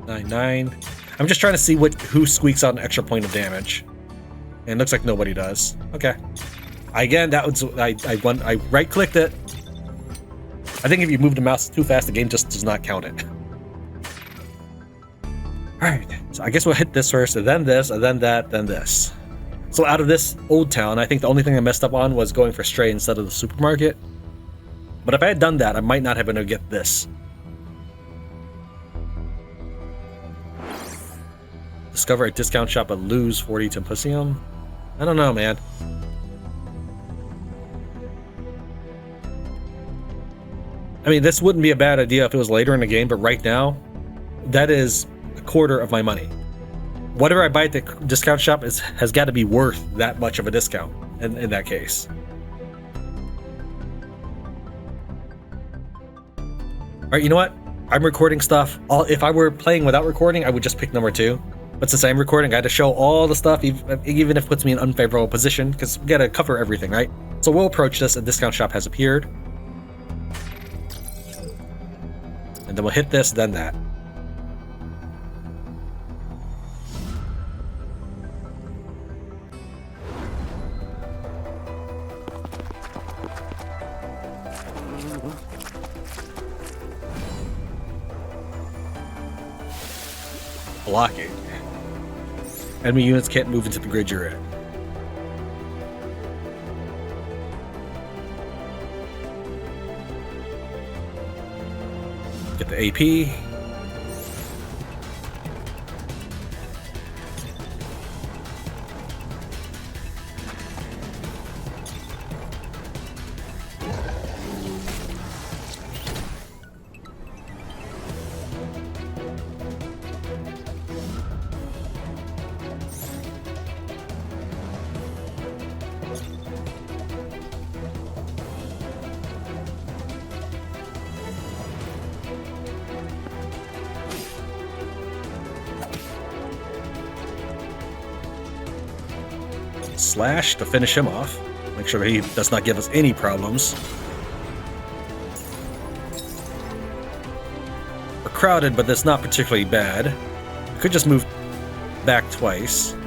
9, 9. I'm just trying to see who squeaks out an extra point of damage. And it looks like nobody does. Okay. Again, that was I right-clicked it. I think if you move the mouse too fast, the game just does not count it. Alright, so I guess we'll hit this first, and then this, and then that, then this. So out of this old town, I think the only thing I messed up on was going for Stray instead of the supermarket. But if I had done that, I might not have been able to get this. Discover a discount shop but lose 40 Tempusium? I don't know, man. I mean, this wouldn't be a bad idea if it was later in the game, but right now, that is a quarter of my money. Whatever I buy at the discount shop has got to be worth that much of a discount in that case. Alright, you know what? I'm recording stuff. If I were playing without recording, I would just pick number 2. But since I'm recording, I had to show all the stuff, even if it puts me in an unfavorable position, because we gotta cover everything, right? So we'll approach this. A discount shop has appeared. And then we'll hit this, then that. blocking. Enemy units can't move into the grid you're in. Get the AP. Slash to finish him off. Make sure he does not give us any problems. We're crowded, but that's not particularly bad. We could just move back twice. I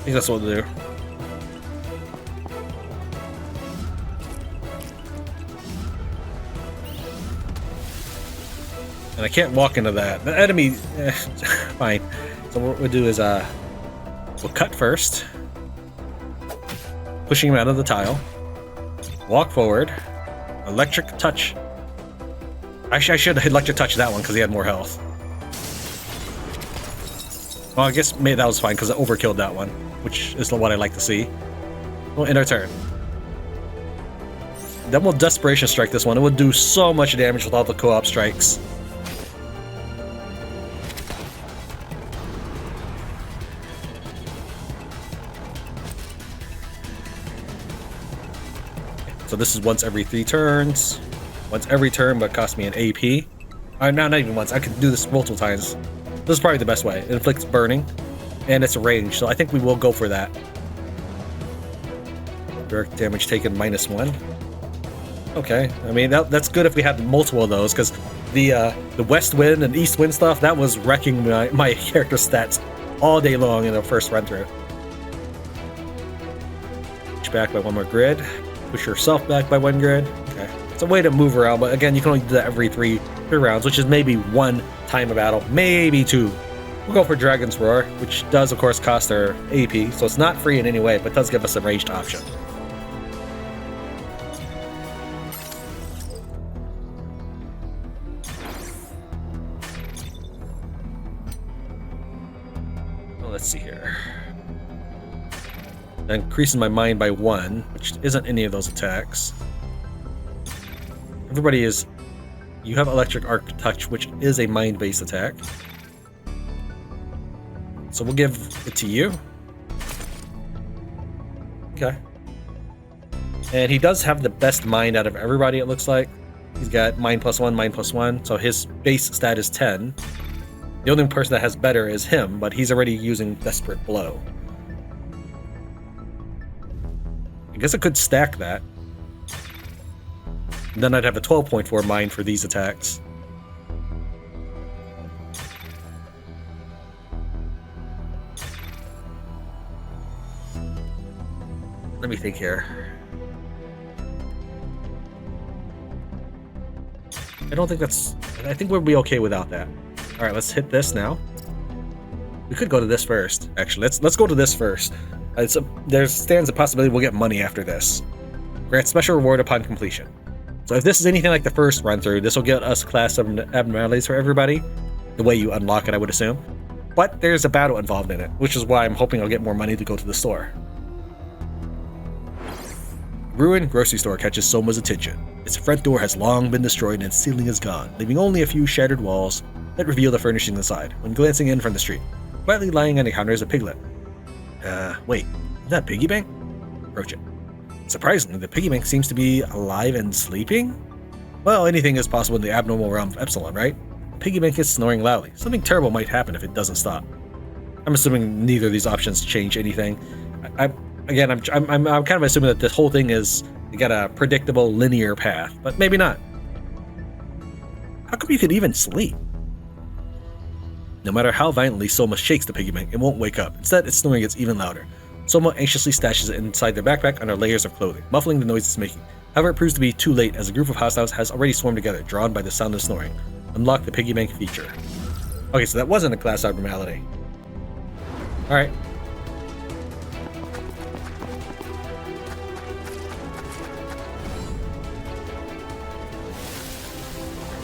think that's what we'll do. And I can't walk into that. The enemy... fine. So what we'll do is, we'll cut first. Pushing him out of the tile. Walk forward. Electric touch. I should electric touch that one because he had more health. Well, I guess maybe that was fine because I overkilled that one, which is what I like to see. We'll end our turn. Then we'll Desperation Strike this one. It would do so much damage without the co-op strikes. So this is once every 3 turns. Once every turn, but cost me an AP. Not even once. I could do this multiple times. This is probably the best way. It inflicts burning, and it's a range, so I think we will go for that. Direct damage taken -1. Okay, I mean that's good if we had multiple of those, because the west wind and east wind stuff, that was wrecking my character stats all day long in the first run through. Push back by 1 more grid. Push yourself back by 1 grid. Okay, it's a way to move around, but again, you can only do that every three rounds, which is maybe 1 time of battle, maybe 2. We'll go for Dragon's Roar, which does, of course, cost our AP, so it's not free in any way, but does give us a ranged option. Well, let's see here. Increasing my mind by 1, which isn't any of those attacks. Everybody is... You have Electric Arc Touch, which is a mind-based attack. So we'll give it to you. Okay. And he does have the best mind out of everybody, it looks like. He's got mind +1, mind +1, so his base stat is 10. The only person that has better is him, but he's already using Desperate Blow. I guess I could stack that. And then I'd have a 12.4 mind for these attacks. Let me think here. I don't think that's... I think we'll be okay without that. Alright, let's hit this now. We could go to this first, actually. Let's go to this first. There stands a possibility we'll get money after this. Grant special reward upon completion. So if this is anything like the first run through, this will get us class of abnormalities for everybody. The way you unlock it, I would assume. But there's a battle involved in it, which is why I'm hoping I'll get more money to go to the store. Ruined grocery store catches Soma's attention. Its front door has long been destroyed and its ceiling is gone, leaving only a few shattered walls that reveal the furnishings inside. When glancing in from the street, quietly lying on the counter is a piglet. Wait, is that Piggy Bank? Approach it. Surprisingly, the Piggy Bank seems to be alive and sleeping? Well, anything is possible in the abnormal realm of Epsilon, right? The Piggy Bank is snoring loudly. Something terrible might happen if it doesn't stop. I'm assuming neither of these options change anything. I'm kind of assuming that this whole thing is you got a predictable linear path, but maybe not. How come you could even sleep? No matter how violently Soma shakes the Piggy Bank, it won't wake up. Instead, its snoring gets even louder. Soma anxiously stashes it inside their backpack under layers of clothing, muffling the noise it's making. However, it proves to be too late as a group of hostiles has already swarmed together, drawn by the sound of snoring. Unlock the piggy bank feature. Okay, so that wasn't a class abnormality. Alright.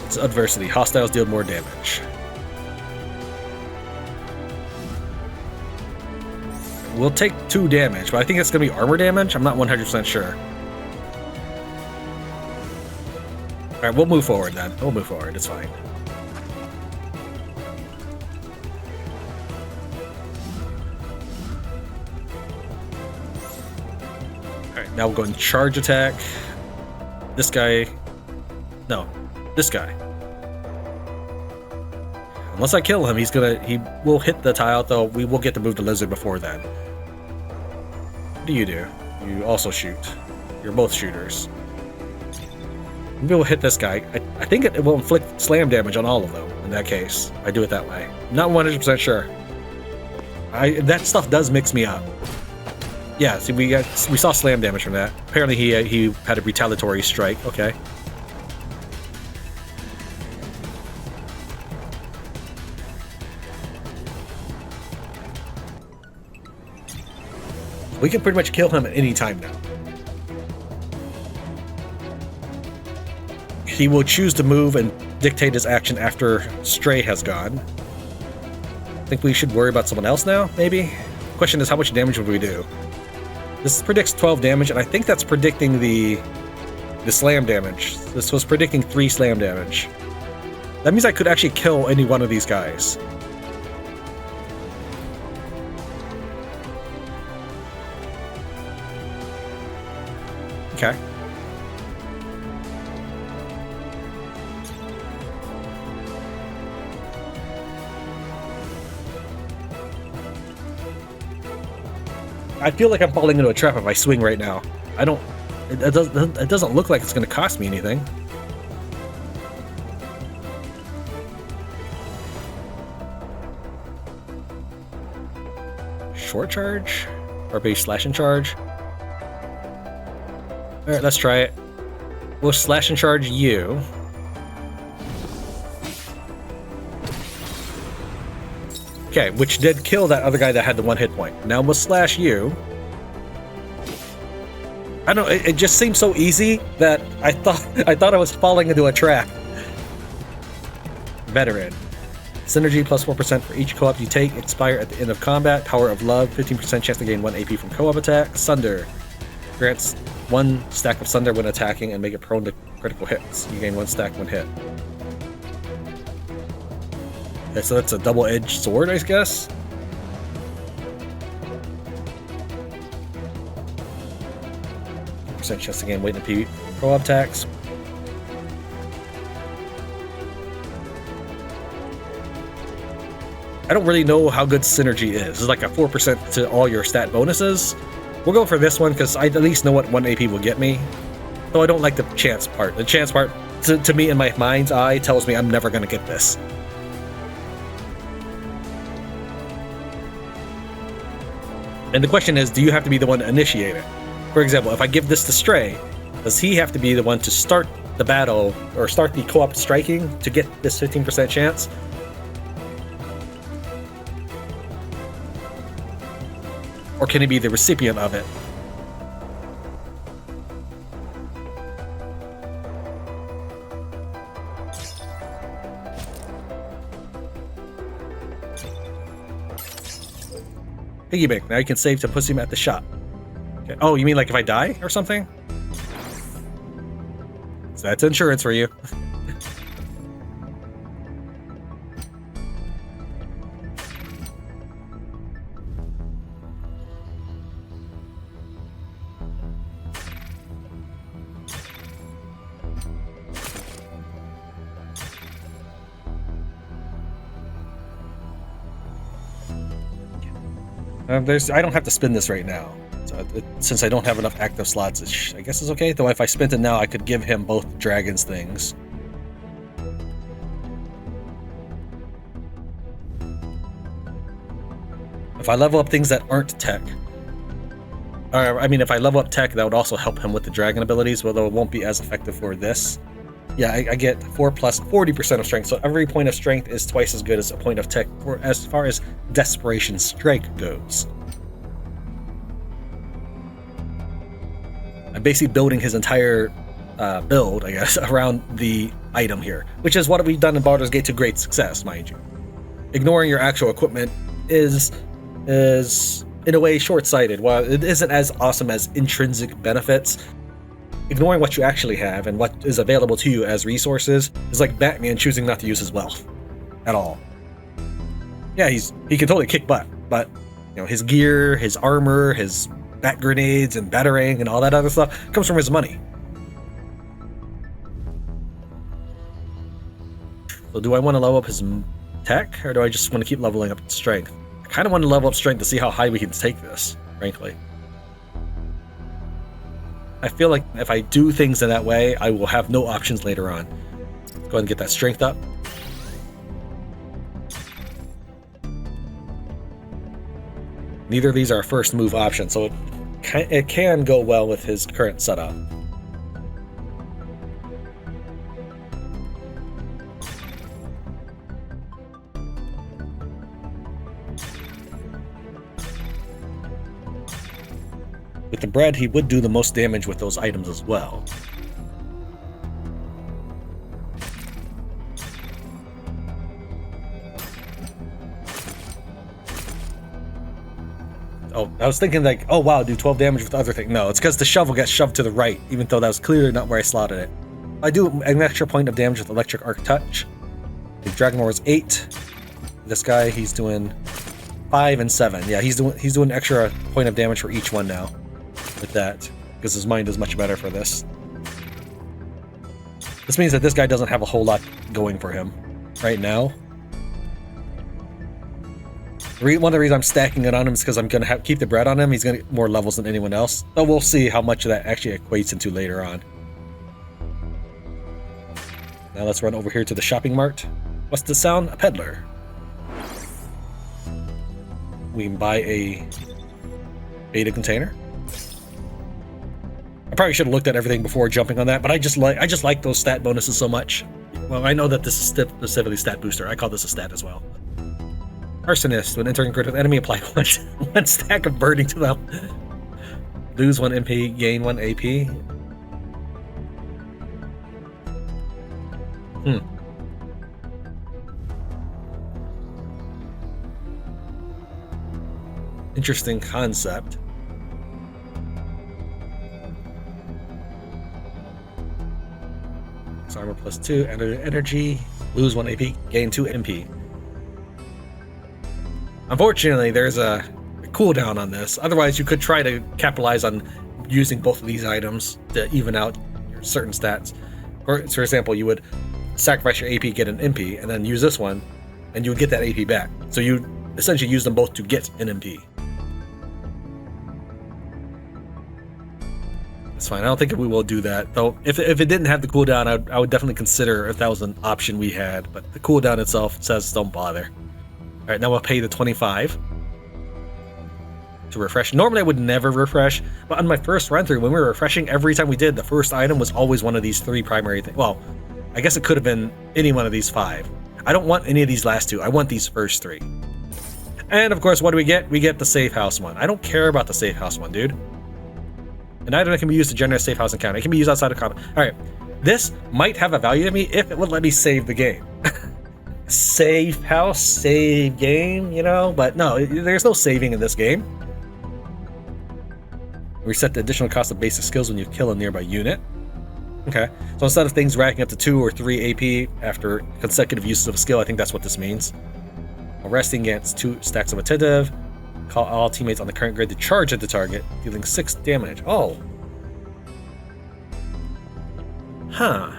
It's adversity. Hostiles deal more damage. We'll take 2 damage, but I think it's going to be armor damage. I'm not 100% sure. Alright, we'll move forward then. We'll move forward. It's fine. Alright, now we'll go and charge attack. This guy... No, this guy. Unless I kill him, he will hit the tile, though we will get to move the lizard before then. What do? You also shoot. You're both shooters. Maybe we'll hit this guy. I think it will inflict slam damage on all of them, in that case. I do it that way. Not 100% sure. That stuff does mix me up. Yeah, see, we saw slam damage from that. Apparently he had a retaliatory strike. Okay. We can pretty much kill him at any time now. He will choose to move and dictate his action after Stray has gone. Think we should worry about someone else now, maybe? Question is, how much damage would we do? This predicts 12 damage, and I think that's predicting the slam damage. This was predicting 3 slam damage. That means I could actually kill any one of these guys. Okay. I feel like I'm falling into a trap if I swing right now. I don't... It doesn't look like it's going to cost me anything. Short charge? Or base slash and charge? Alright, let's try it. We'll slash and charge you. Okay, which did kill that other guy that had the 1 hit point. Now we'll slash you. I don't know, it just seems so easy that I thought I was falling into a trap. Veteran. Synergy plus 4% for each co-op you take. Expire at the end of combat. Power of Love. 15% chance to gain 1 AP from co-op attack. Sunder. Grants 1 stack of Sunder when attacking and make it prone to critical hits. You gain 1 stack when hit. Okay, so that's a double-edged sword, I guess? Percent chance to gain weight and AP pro attacks. I don't really know how good synergy is. It's like a 4% to all your stat bonuses. We'll go for this one because I at least know what 1 AP will get me. Though I don't like the chance part. The chance part, to me in my mind's eye, tells me I'm never going to get this. And the question is, do you have to be the one to initiate it? For example, if I give this to Stray, does he have to be the one to start the battle or start the co-op striking to get this 15% chance? Or can he be the recipient of it? Piggy bank. Now you can save to put him at the shop. Okay. Oh, you mean like if I die or something? So that's insurance for you. I don't have to spin this right now. So since I don't have enough active slots, I guess it's okay. Though if I spent it now, I could give him both dragons things. If I level up things that aren't tech, I mean, if I level up tech, that would also help him with the dragon abilities, although it won't be as effective for this. Yeah, I get 4 plus 40% of strength, so every point of strength is twice as good as a point of tech for as far as Desperation Strike goes. I'm basically building his entire build, I guess, around the item here, which is what we've done in Baldur's Gate to great success, mind you. Ignoring your actual equipment is in a way short-sighted. While it isn't as awesome as intrinsic benefits, ignoring what you actually have and what is available to you as resources is like Batman choosing not to use his wealth at all. Yeah, he can totally kick butt, but you know, his gear, his armor, his bat grenades and batarang and all that other stuff comes from his money. So do I want to level up his tech, or do I just want to keep leveling up strength? I kind of want to level up strength to see how high we can take this, frankly. I feel like if I do things in that way, I will have no options later on. Let's go ahead and get that strength up. Neither of these are first move options, so it can go well with his current setup. With the bread, he would do the most damage with those items as well. Oh, I was thinking like, oh wow, do 12 damage with the other thing. No, it's because the shovel gets shoved to the right, even though that was clearly not where I slotted it. I do an extra point of damage with Electric Arc Touch. The Dragonmore is 8. This guy, he's doing 5 and 7. Yeah, he's doing an extra point of damage for each one now. With that, because his mind is much better for this. This means that this guy doesn't have a whole lot going for him right now. One of the reasons I'm stacking it on him is because I'm going to keep the bread on him. He's going to get more levels than anyone else. But we'll see how much of that actually equates into later on. Now let's run over here to the shopping mart. What's the sound? A peddler. We can buy a beta container. I probably should have looked at everything before jumping on that, but I just like those stat bonuses so much. Well, I know that this is specifically stat booster. I call this a stat as well. Arsonist. When entering grid with enemy, apply one stack of burning to them. Lose 1 MP, gain 1 AP. Interesting concept. Armor plus 2, energy, lose 1 AP, gain 2 MP. Unfortunately, there's a cooldown on this. Otherwise, you could try to capitalize on using both of these items to even out your certain stats. For example, you would sacrifice your AP, get an MP, and then use this one, and you would get that AP back. So you essentially use them both to get an MP. It's fine. I don't think we will do that, though. If it didn't have the cooldown, I would definitely consider if that was an option we had. But the cooldown itself says don't bother. All right, now we'll pay the 25 to refresh. Normally, I would never refresh, but on my first run through, when we were refreshing, every time we did, the first item was always one of these 3 primary things. Well, I guess it could have been any one of these 5. I don't want any of these last 2. I want these first 3. And of course, what do we get? We get the safe house one. I don't care about the safe house one, dude. An item that can be used to generate a safe house encounter. It can be used outside of combat. Alright, this might have a value to me if it would let me save the game. Safe house, save game, you know? But no, there's no saving in this game. Reset the additional cost of basic skills when you kill a nearby unit. Okay, so instead of things racking up to 2 or 3 AP after consecutive uses of a skill, I think that's what this means. While resting against 2 stacks of attentive. Call all teammates on the current grid to charge at the target, dealing 6 damage. Oh. Huh.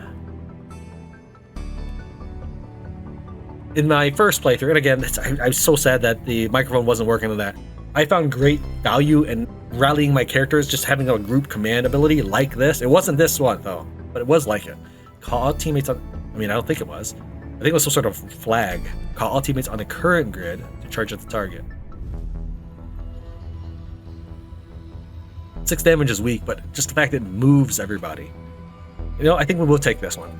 In my first playthrough, and again, I was so sad that the microphone wasn't working on that. I found great value in rallying my characters, just having a group command ability like this. It wasn't this one, though, but it was like it. Call all teammates on... I mean, I don't think it was. I think it was some sort of flag. Call all teammates on the current grid to charge at the target. 6 damage is weak, but just the fact that it moves everybody. You know, I think we will take this one.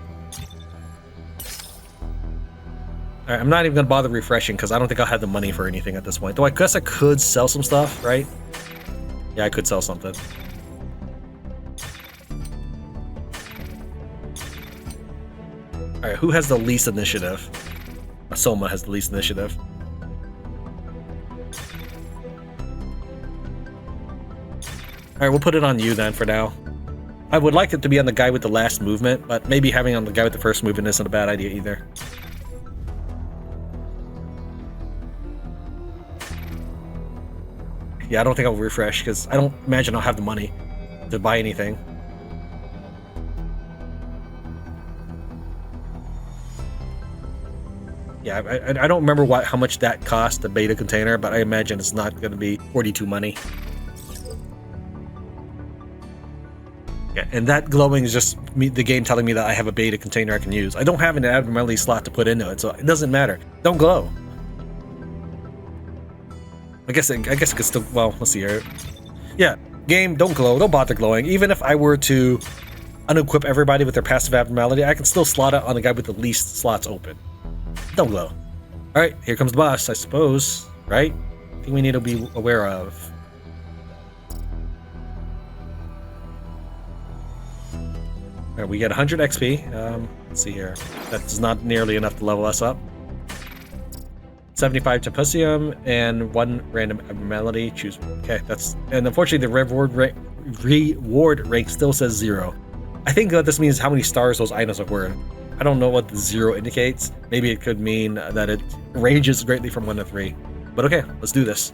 Alright, I'm not even gonna bother refreshing because I don't think I'll have the money for anything at this point. Though I guess I could sell some stuff, right? Yeah, I could sell something. Alright, who has the least initiative? Soma has the least initiative. Alright, we'll put it on you then for now. I would like it to be on the guy with the last movement, but maybe having on the guy with the first movement isn't a bad idea either. Yeah, I don't think I'll refresh because I don't imagine I'll have the money to buy anything. Yeah, I don't remember how much that cost, the beta container, but I imagine it's not going to be 42 money. Yeah, and that glowing is just the game telling me that I have a beta container I can use. I don't have an abnormality slot to put into it, so it doesn't matter. Don't glow. I guess it could still. Well, let's see here. Yeah, game, don't glow. Don't bother glowing. Even if I were to unequip everybody with their passive abnormality, I can still slot it on the guy with the least slots open. Don't glow. All right, here comes the boss. I suppose, right? I think we need to be aware of. All right, we get 100 XP. Let's see here. That's not nearly enough to level us up. 75 Tapusium and 1 random abnormality. Choose. Okay, that's. And unfortunately, the reward rank still says 0. I think that this means how many stars those items are worth. I don't know what the 0 indicates. Maybe it could mean that it ranges greatly from 1 to 3. But okay, let's do this.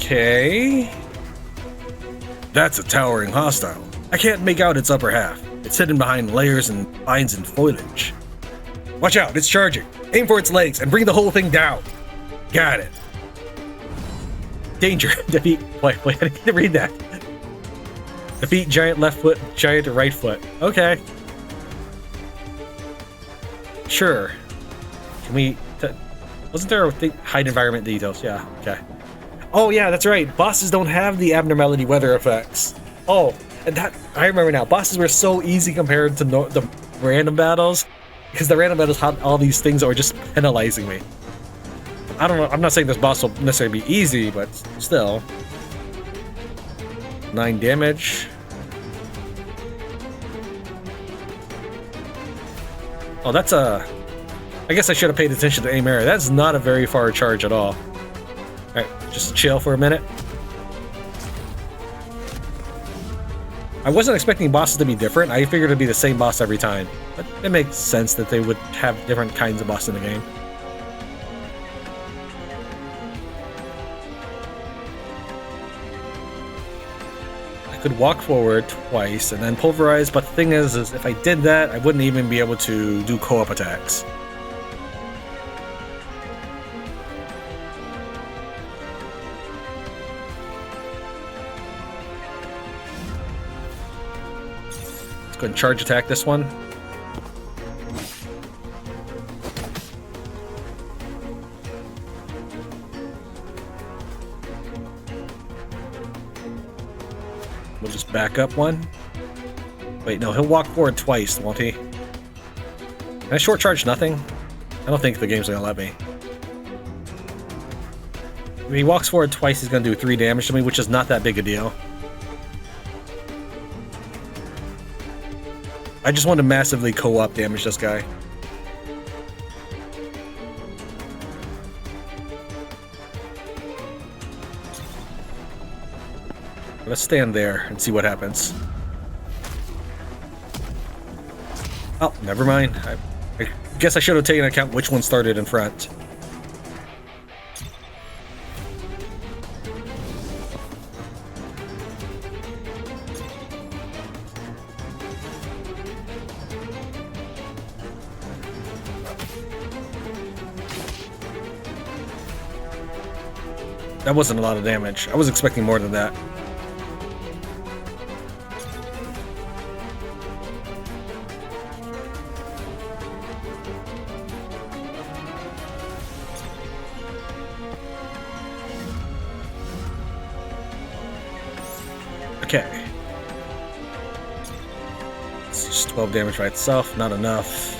Okay. That's a towering hostile. I can't make out its upper half. It's hidden behind layers and vines and foliage. Watch out, it's charging. Aim for its legs and bring the whole thing down. Got it. Danger. Defeat. Wait, I need to read that. Defeat giant left foot, giant right foot. Okay. Sure. Can we... Wasn't there a thing? Hide environment details? Yeah, okay. Oh yeah, that's right. Bosses don't have the abnormality weather effects. Oh, and that... I remember now. Bosses were so easy compared to the random battles. Because the random battles had all these things that were just penalizing me. I don't know. I'm not saying this boss will necessarily be easy, but still. 9 damage. Oh, that's a... I guess I should have paid attention to aim area. That's not a very far charge at all. Alright, just chill for a minute. I wasn't expecting bosses to be different. I figured it'd be the same boss every time. But it makes sense that they would have different kinds of boss in the game. I could walk forward twice and then pulverize, but the thing is if I did that, I wouldn't even be able to do co-op attacks. Let's go ahead and charge attack this one. We'll just back up one. Wait, no, he'll walk forward twice, won't he? Can I short charge nothing? I don't think the game's gonna let me. When he walks forward twice, he's gonna do 3 damage to me, which is not that big a deal. I just want to massively co-op damage this guy. Let's stand there and see what happens. Oh, never mind. I guess I should have taken into account which one started in front. That wasn't a lot of damage. I was expecting more than that. Okay. It's just 12 damage by itself, not enough.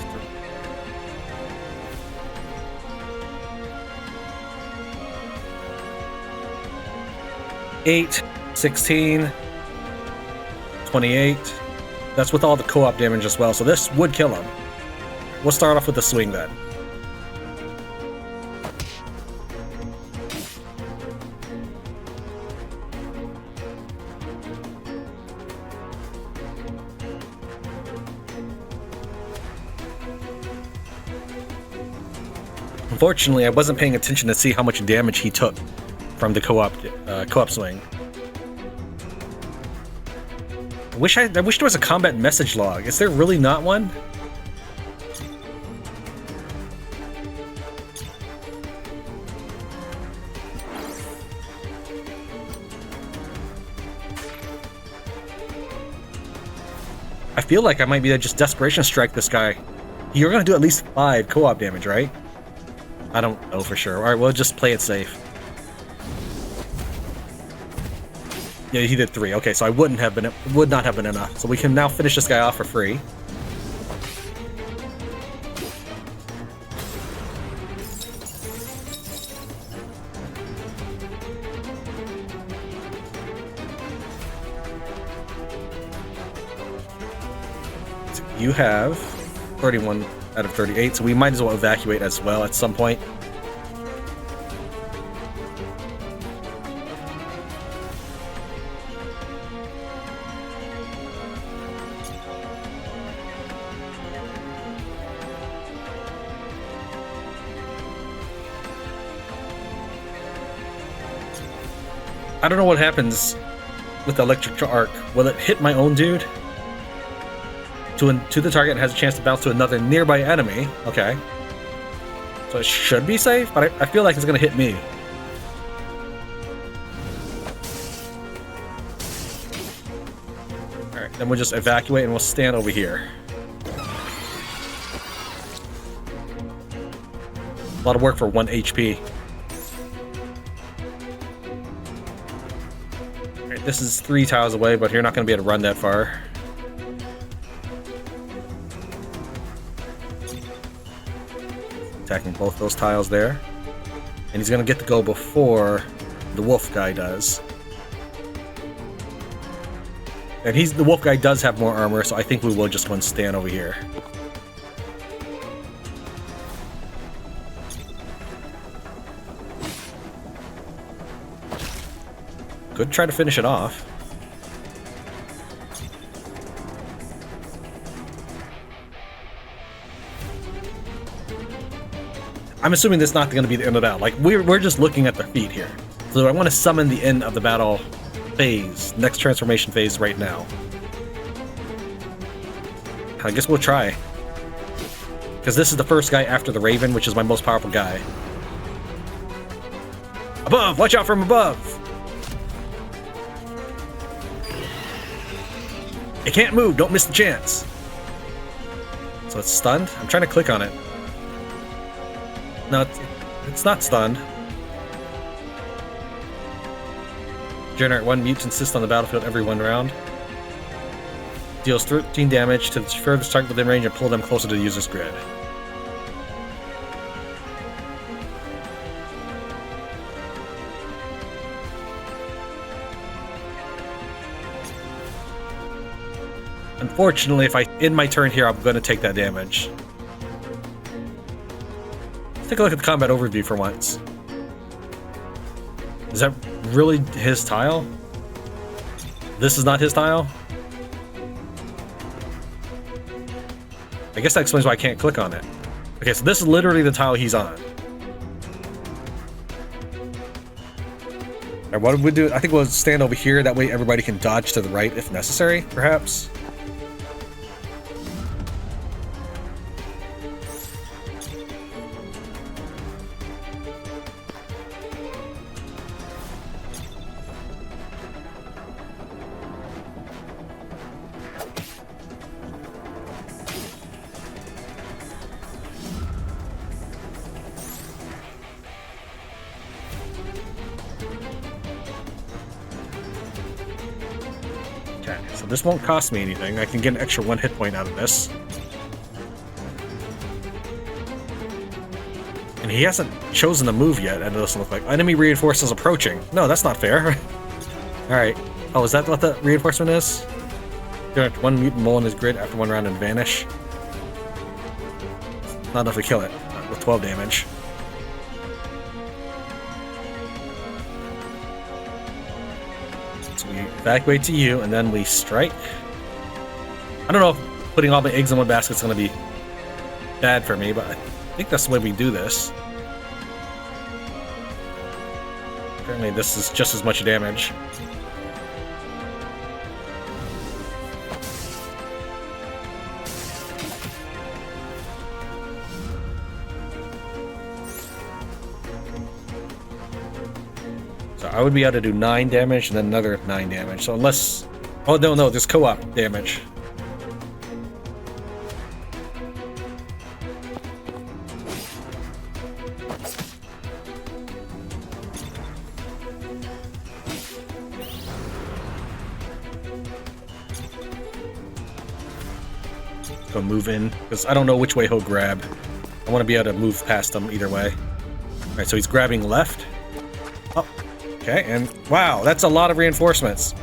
Eight, 16, 28. That's with all the co-op damage as well, so this would kill him. We'll start off with the swing then. Unfortunately, I wasn't paying attention to see how much damage he took from the co-op swing. I wish there was a combat message log. Is there really not one? I feel like I might be able to just desperation strike this guy. You're gonna do at least 5 co-op damage, right? I don't know for sure. Alright, we'll just play it safe. Yeah, he did 3. Okay, so I would not have been enough. So we can now finish this guy off for free. So you have 31 out of 38, so we might as well evacuate as well at some point. I don't know what happens with the electric arc. Will it hit my own dude? To the target and has a chance to bounce to another nearby enemy. Okay. So it should be safe, but I feel like it's going to hit me. Alright, then we'll just evacuate and we'll stand over here. A lot of work for 1 HP. Alright, this is 3 tiles away, but you're not going to be able to run that far. Attacking both those tiles there. And he's going to get to go before the wolf guy does. And the wolf guy does have more armor, so I think we will just go and stand over here. Could try to finish it off. I'm assuming this is not going to be the end of the battle. Like, we're just looking at the feat here. So I want to summon the end of the battle phase, next transformation phase right now. I guess we'll try. Because this is the first guy after the Raven, which is my most powerful guy. Above! Watch out from above! It can't move, don't miss the chance. So it's stunned? I'm trying to click on it. No, it's not stunned. Generate 1 mutant cyst on the battlefield every 1 round. Deals 13 damage to the furthest target within range and pull them closer to the user's grid. Unfortunately, if I end my turn here, I'm going to take that damage. Take a look at the combat overview for once. Is that really his tile? This is not his tile? I guess that explains why I can't click on it. Okay, so this is literally the tile he's on. Alright, what do we do? I think we'll stand over here, that way everybody can dodge to the right if necessary, perhaps. Okay, so this won't cost me anything. I can get an extra 1 hit point out of this. And he hasn't chosen the move yet, and it doesn't look like. Enemy reinforcements approaching. No, that's not fair. Alright. Oh, is that what the reinforcement is? Direct 1 mutant mole in his grid after 1 round and vanish. Not enough to kill it, with 12 damage. So we evacuate to you, and then we strike. I don't know if putting all my eggs in one basket is going to be bad for me, but I think that's the way we do this. Apparently this is just as much damage. So I would be able to do 9 damage and then another 9 damage. So unless... Oh, no, there's co-op damage. Go move in, because I don't know which way he'll grab. I want to be able to move past him either way. Alright, so he's grabbing left. Oh, okay, and wow, that's a lot of reinforcements.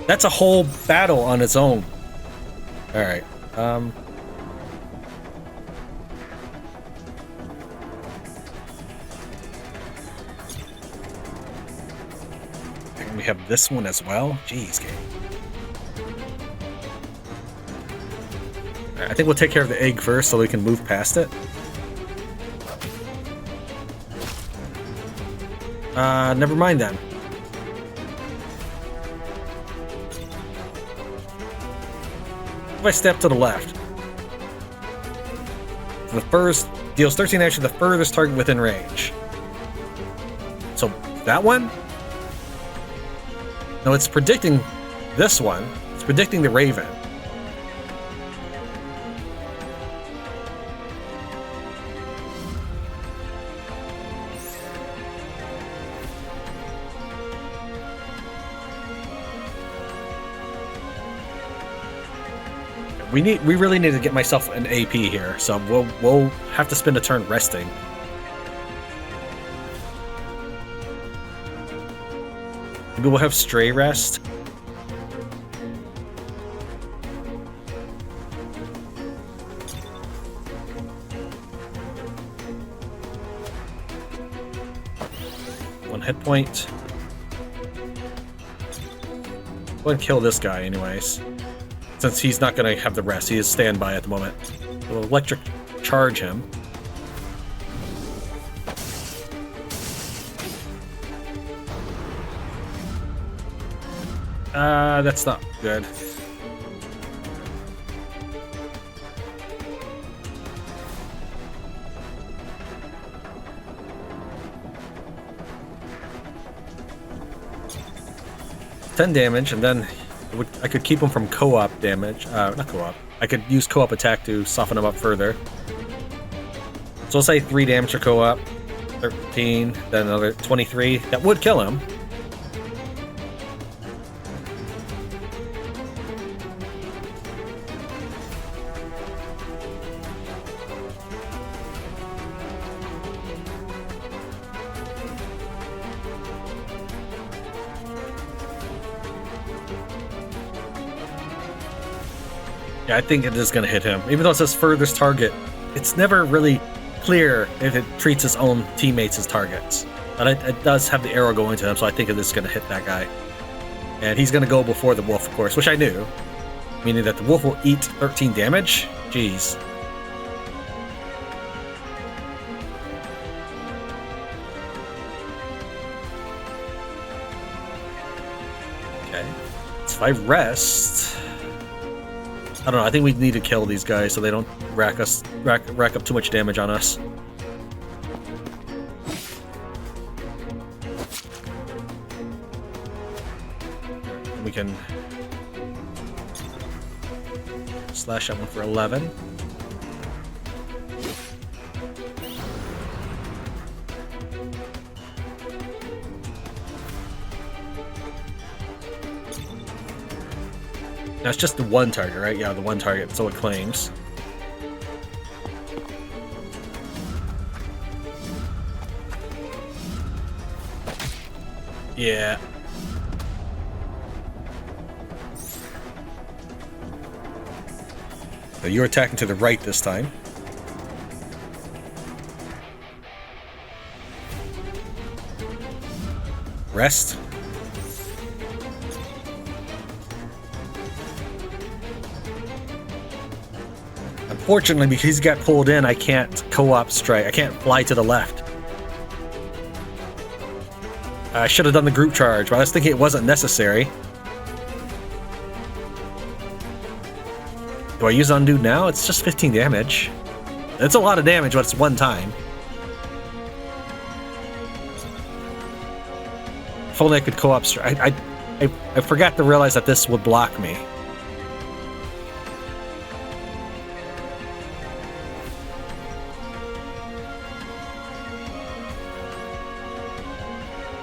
That's a whole battle on its own. Alright, and we have this one as well. Jeez, game. I think we'll take care of the egg first so we can move past it. Never mind then. If I step to the left, the furthest deals 13 damage to the furthest target within range. So that one? No, it's predicting this one. It's predicting the Raven. We really need to get myself an AP here, so we'll have to spend a turn resting. Maybe we'll have Stray rest. One hit point. Go and kill this guy anyways. Since he's not going to have the rest, he is standby at the moment. We'll electric charge him. That's not good. $10 damage, and then I could keep him from co-op damage. Not co-op. I could use co-op attack to soften him up further. So let's say 3 damage for co-op. 13, then another 23. That would kill him. Yeah, I think it is going to hit him. Even though it says furthest target, it's never really clear if it treats its own teammates as targets. But it does have the arrow going to him, so I think it is going to hit that guy. And he's going to go before the wolf, of course, which I knew. Meaning that the wolf will eat 13 damage? Jeez. Okay. So if I rest... I don't know, I think we need to kill these guys so they don't rack up too much damage on us. We can slash that one for 11. That's just the one target, right? Yeah, the one target, so it claims. Yeah. So you're attacking to the right this time. Rest. Unfortunately, because he's got pulled in, I can't co-op strike. I can't fly to the left. I should have done the group charge, but I was thinking it wasn't necessary. Do I use undo now? It's just 15 damage. It's a lot of damage, but it's one time. If only I could co-op strike. I forgot to realize that this would block me.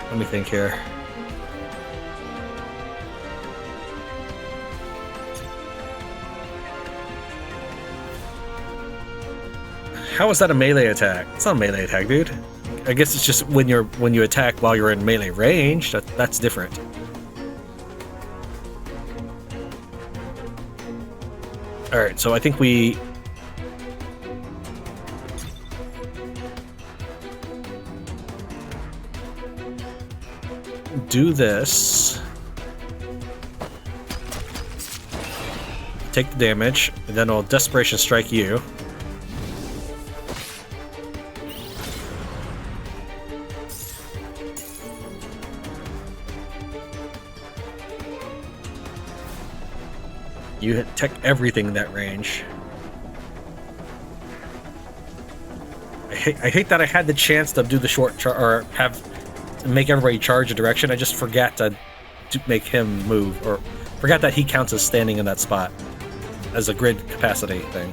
Let me think here. How is that a melee attack? It's not a melee attack, dude. I guess it's just when you attack while you're in melee range. That's different. All right, so I think we do this. Take the damage, and then I'll desperation strike you. You hit tech everything in that range. I hate that I had the chance to do the short charge or make everybody charge a direction. I just forgot to make him move, or forgot that he counts as standing in that spot as a grid capacity thing.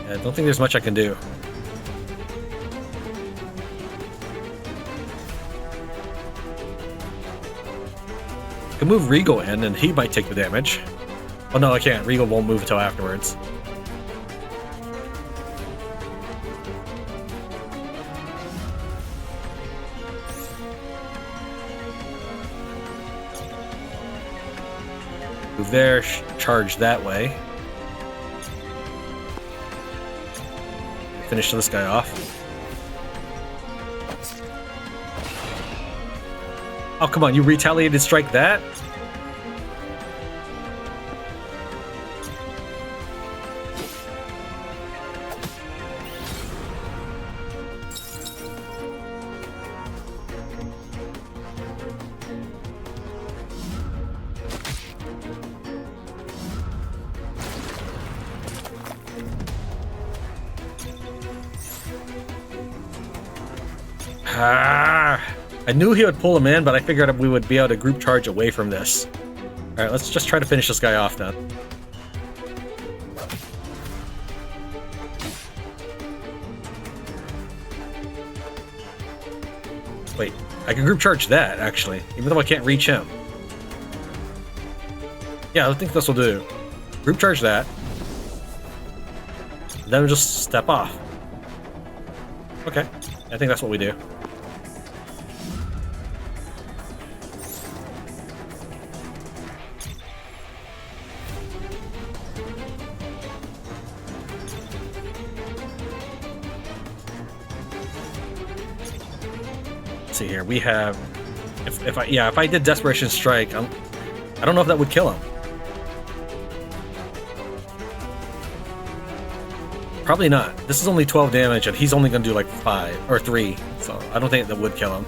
I don't think there's much I can do. I can move Regal in, and he might take the damage. Oh no, I can't. Regal won't move until afterwards. Move there, charge that way. Finish this guy off. Oh, come on, you retaliated strike that? I knew he would pull him in, but I figured we would be able to group charge away from this. Alright, let's just try to finish this guy off then. Wait, I can group charge that, actually, even though I can't reach him. Yeah, I think this will do. Group charge that. Then we'll just step off. Okay, I think that's what we do. See here, we have. If I did desperation strike, I don't know if that would kill him. Probably not. This is only 12 damage, and he's only gonna do like 5 or 3, so I don't think that would kill him.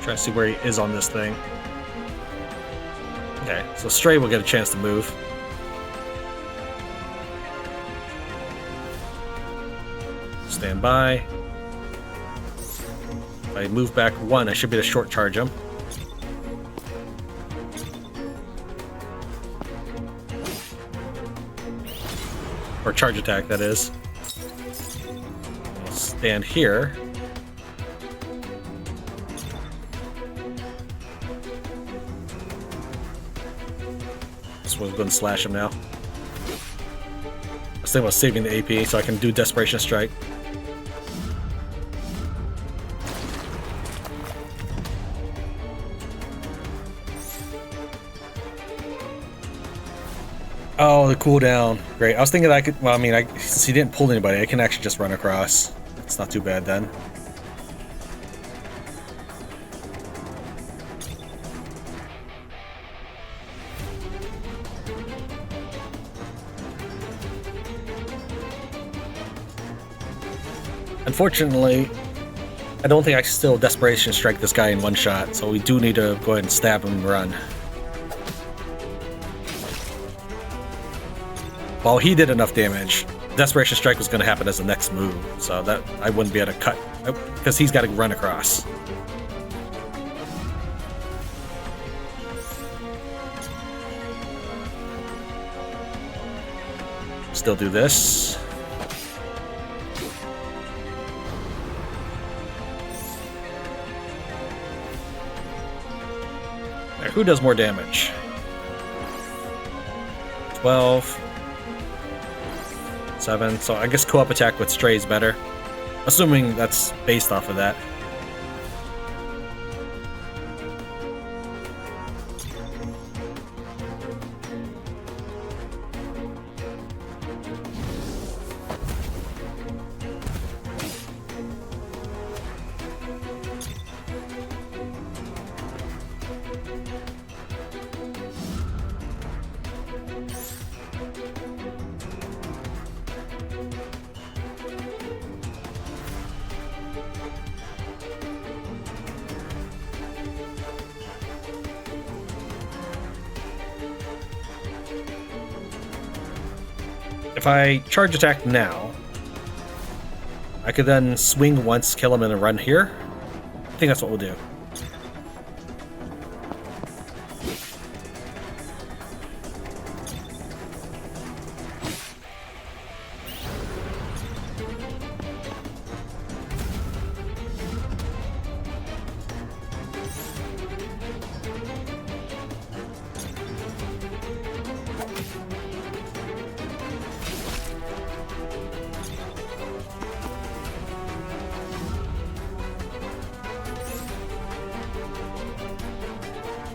Try to see where he is on this thing. Okay, so Stray will get a chance to move. Stand by. If I move back 1, I should be able to short charge him. Or charge attack, that is. I'll stand here. This one's going to slash him now. I was thinking about saving the AP so I can do Desperation Strike. Oh, the cooldown. Great. I was thinking that I could... Well, I mean, since he didn't pull anybody, I can actually just run across. It's not too bad then. Unfortunately, I don't think I can still Desperation Strike this guy in one shot, so we do need to go ahead and stab him and run. While he did enough damage, Desperation Strike was going to happen as the next move, so that I wouldn't be able to cut, because he's got to run across. Still do this. Right, who does more damage? 12. 7, so I guess co-op attack with Stray is better. Assuming that's based off of that. If I charge attack now, I could then swing once, kill him, and then run here. I think that's what we'll do.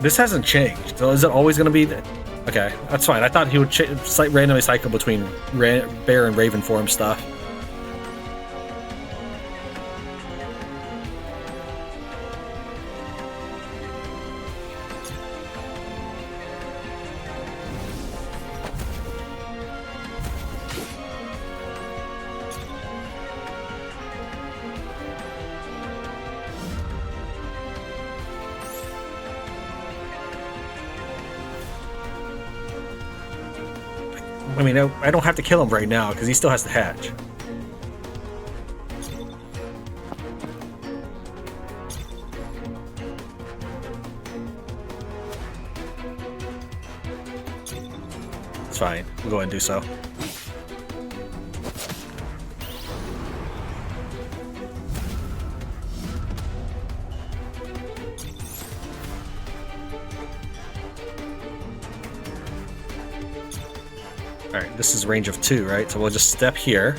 This hasn't changed. So is it always going to be... Okay, that's fine. I thought he would randomly cycle between bear and raven form stuff. I mean, I don't have to kill him right now, because he still has to hatch. It's fine. We'll go ahead and do so. Alright, this is range of 2, right? So we'll just step here.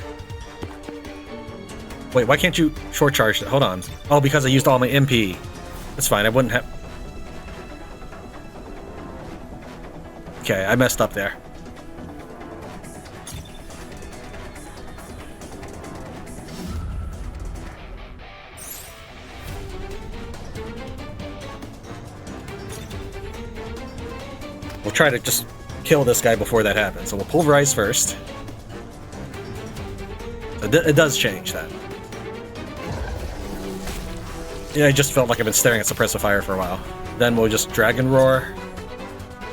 Wait, why can't you short charge it? Hold on. Oh, because I used all my MP. That's fine, I wouldn't have... Okay, I messed up there. We'll try to just kill this guy before that happens. So we'll pulverize first. It does change that. Yeah, I just felt like I've been staring at suppressive fire for a while. Then we'll just dragon roar.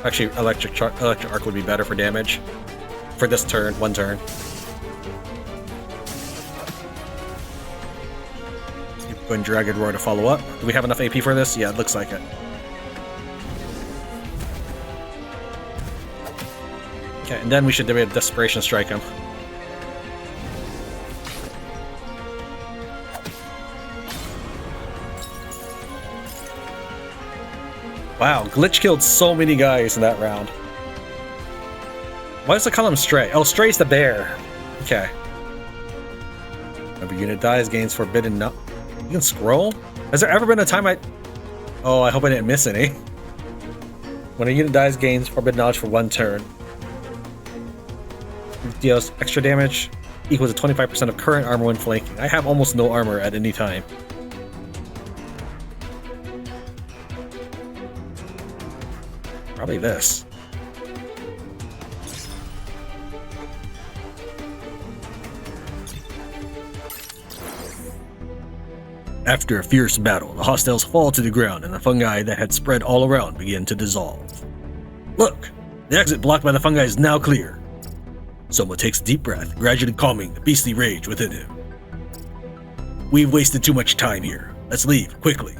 Actually, electric arc would be better for damage. For this turn, one turn. Go and Dragon Roar to follow up. Do we have enough AP for this? Yeah, it looks like it. Okay, and then we should do a Desperation Strike him. Wow, Glitch killed so many guys in that round. Why does it call him Stray? Oh, Stray's the bear. Okay. Whenever unit dies, gains forbidden no. You can scroll? Has there ever been a time I... Oh, I hope I didn't miss any. When a unit dies, gains forbidden knowledge for 1 turn. Deals extra damage equals to 25% of current armor when flanking. I have almost no armor at any time. Probably this. After a fierce battle, the hostiles fall to the ground and the fungi that had spread all around begin to dissolve. Look! The exit blocked by the fungi is now clear. Soma takes a deep breath, gradually calming the beastly rage within him. We've wasted too much time here. Let's leave, quickly.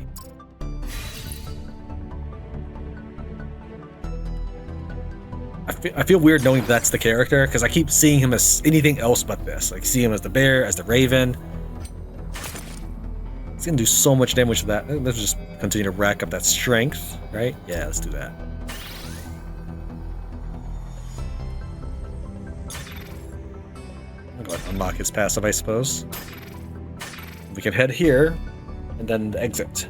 I feel weird knowing that's the character, because I keep seeing him as anything else but this. Like, see him as the bear, as the raven. He's gonna do so much damage to that. Let's just continue to rack up that strength, right? Yeah, let's do that. I'll go ahead and unlock his passive, I suppose. We can head here, and then exit.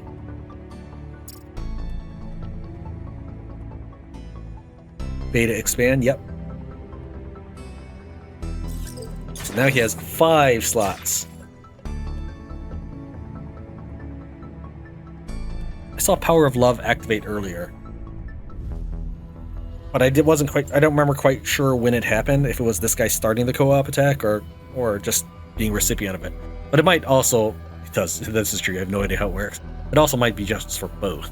Beta expand, yep. So now he has 5 slots. I saw Power of Love activate earlier, but I don't remember quite sure when it happened, if it was this guy starting the co-op attack or just being recipient of it. But it might also, this is true, I have no idea how it works. It also might be just for both.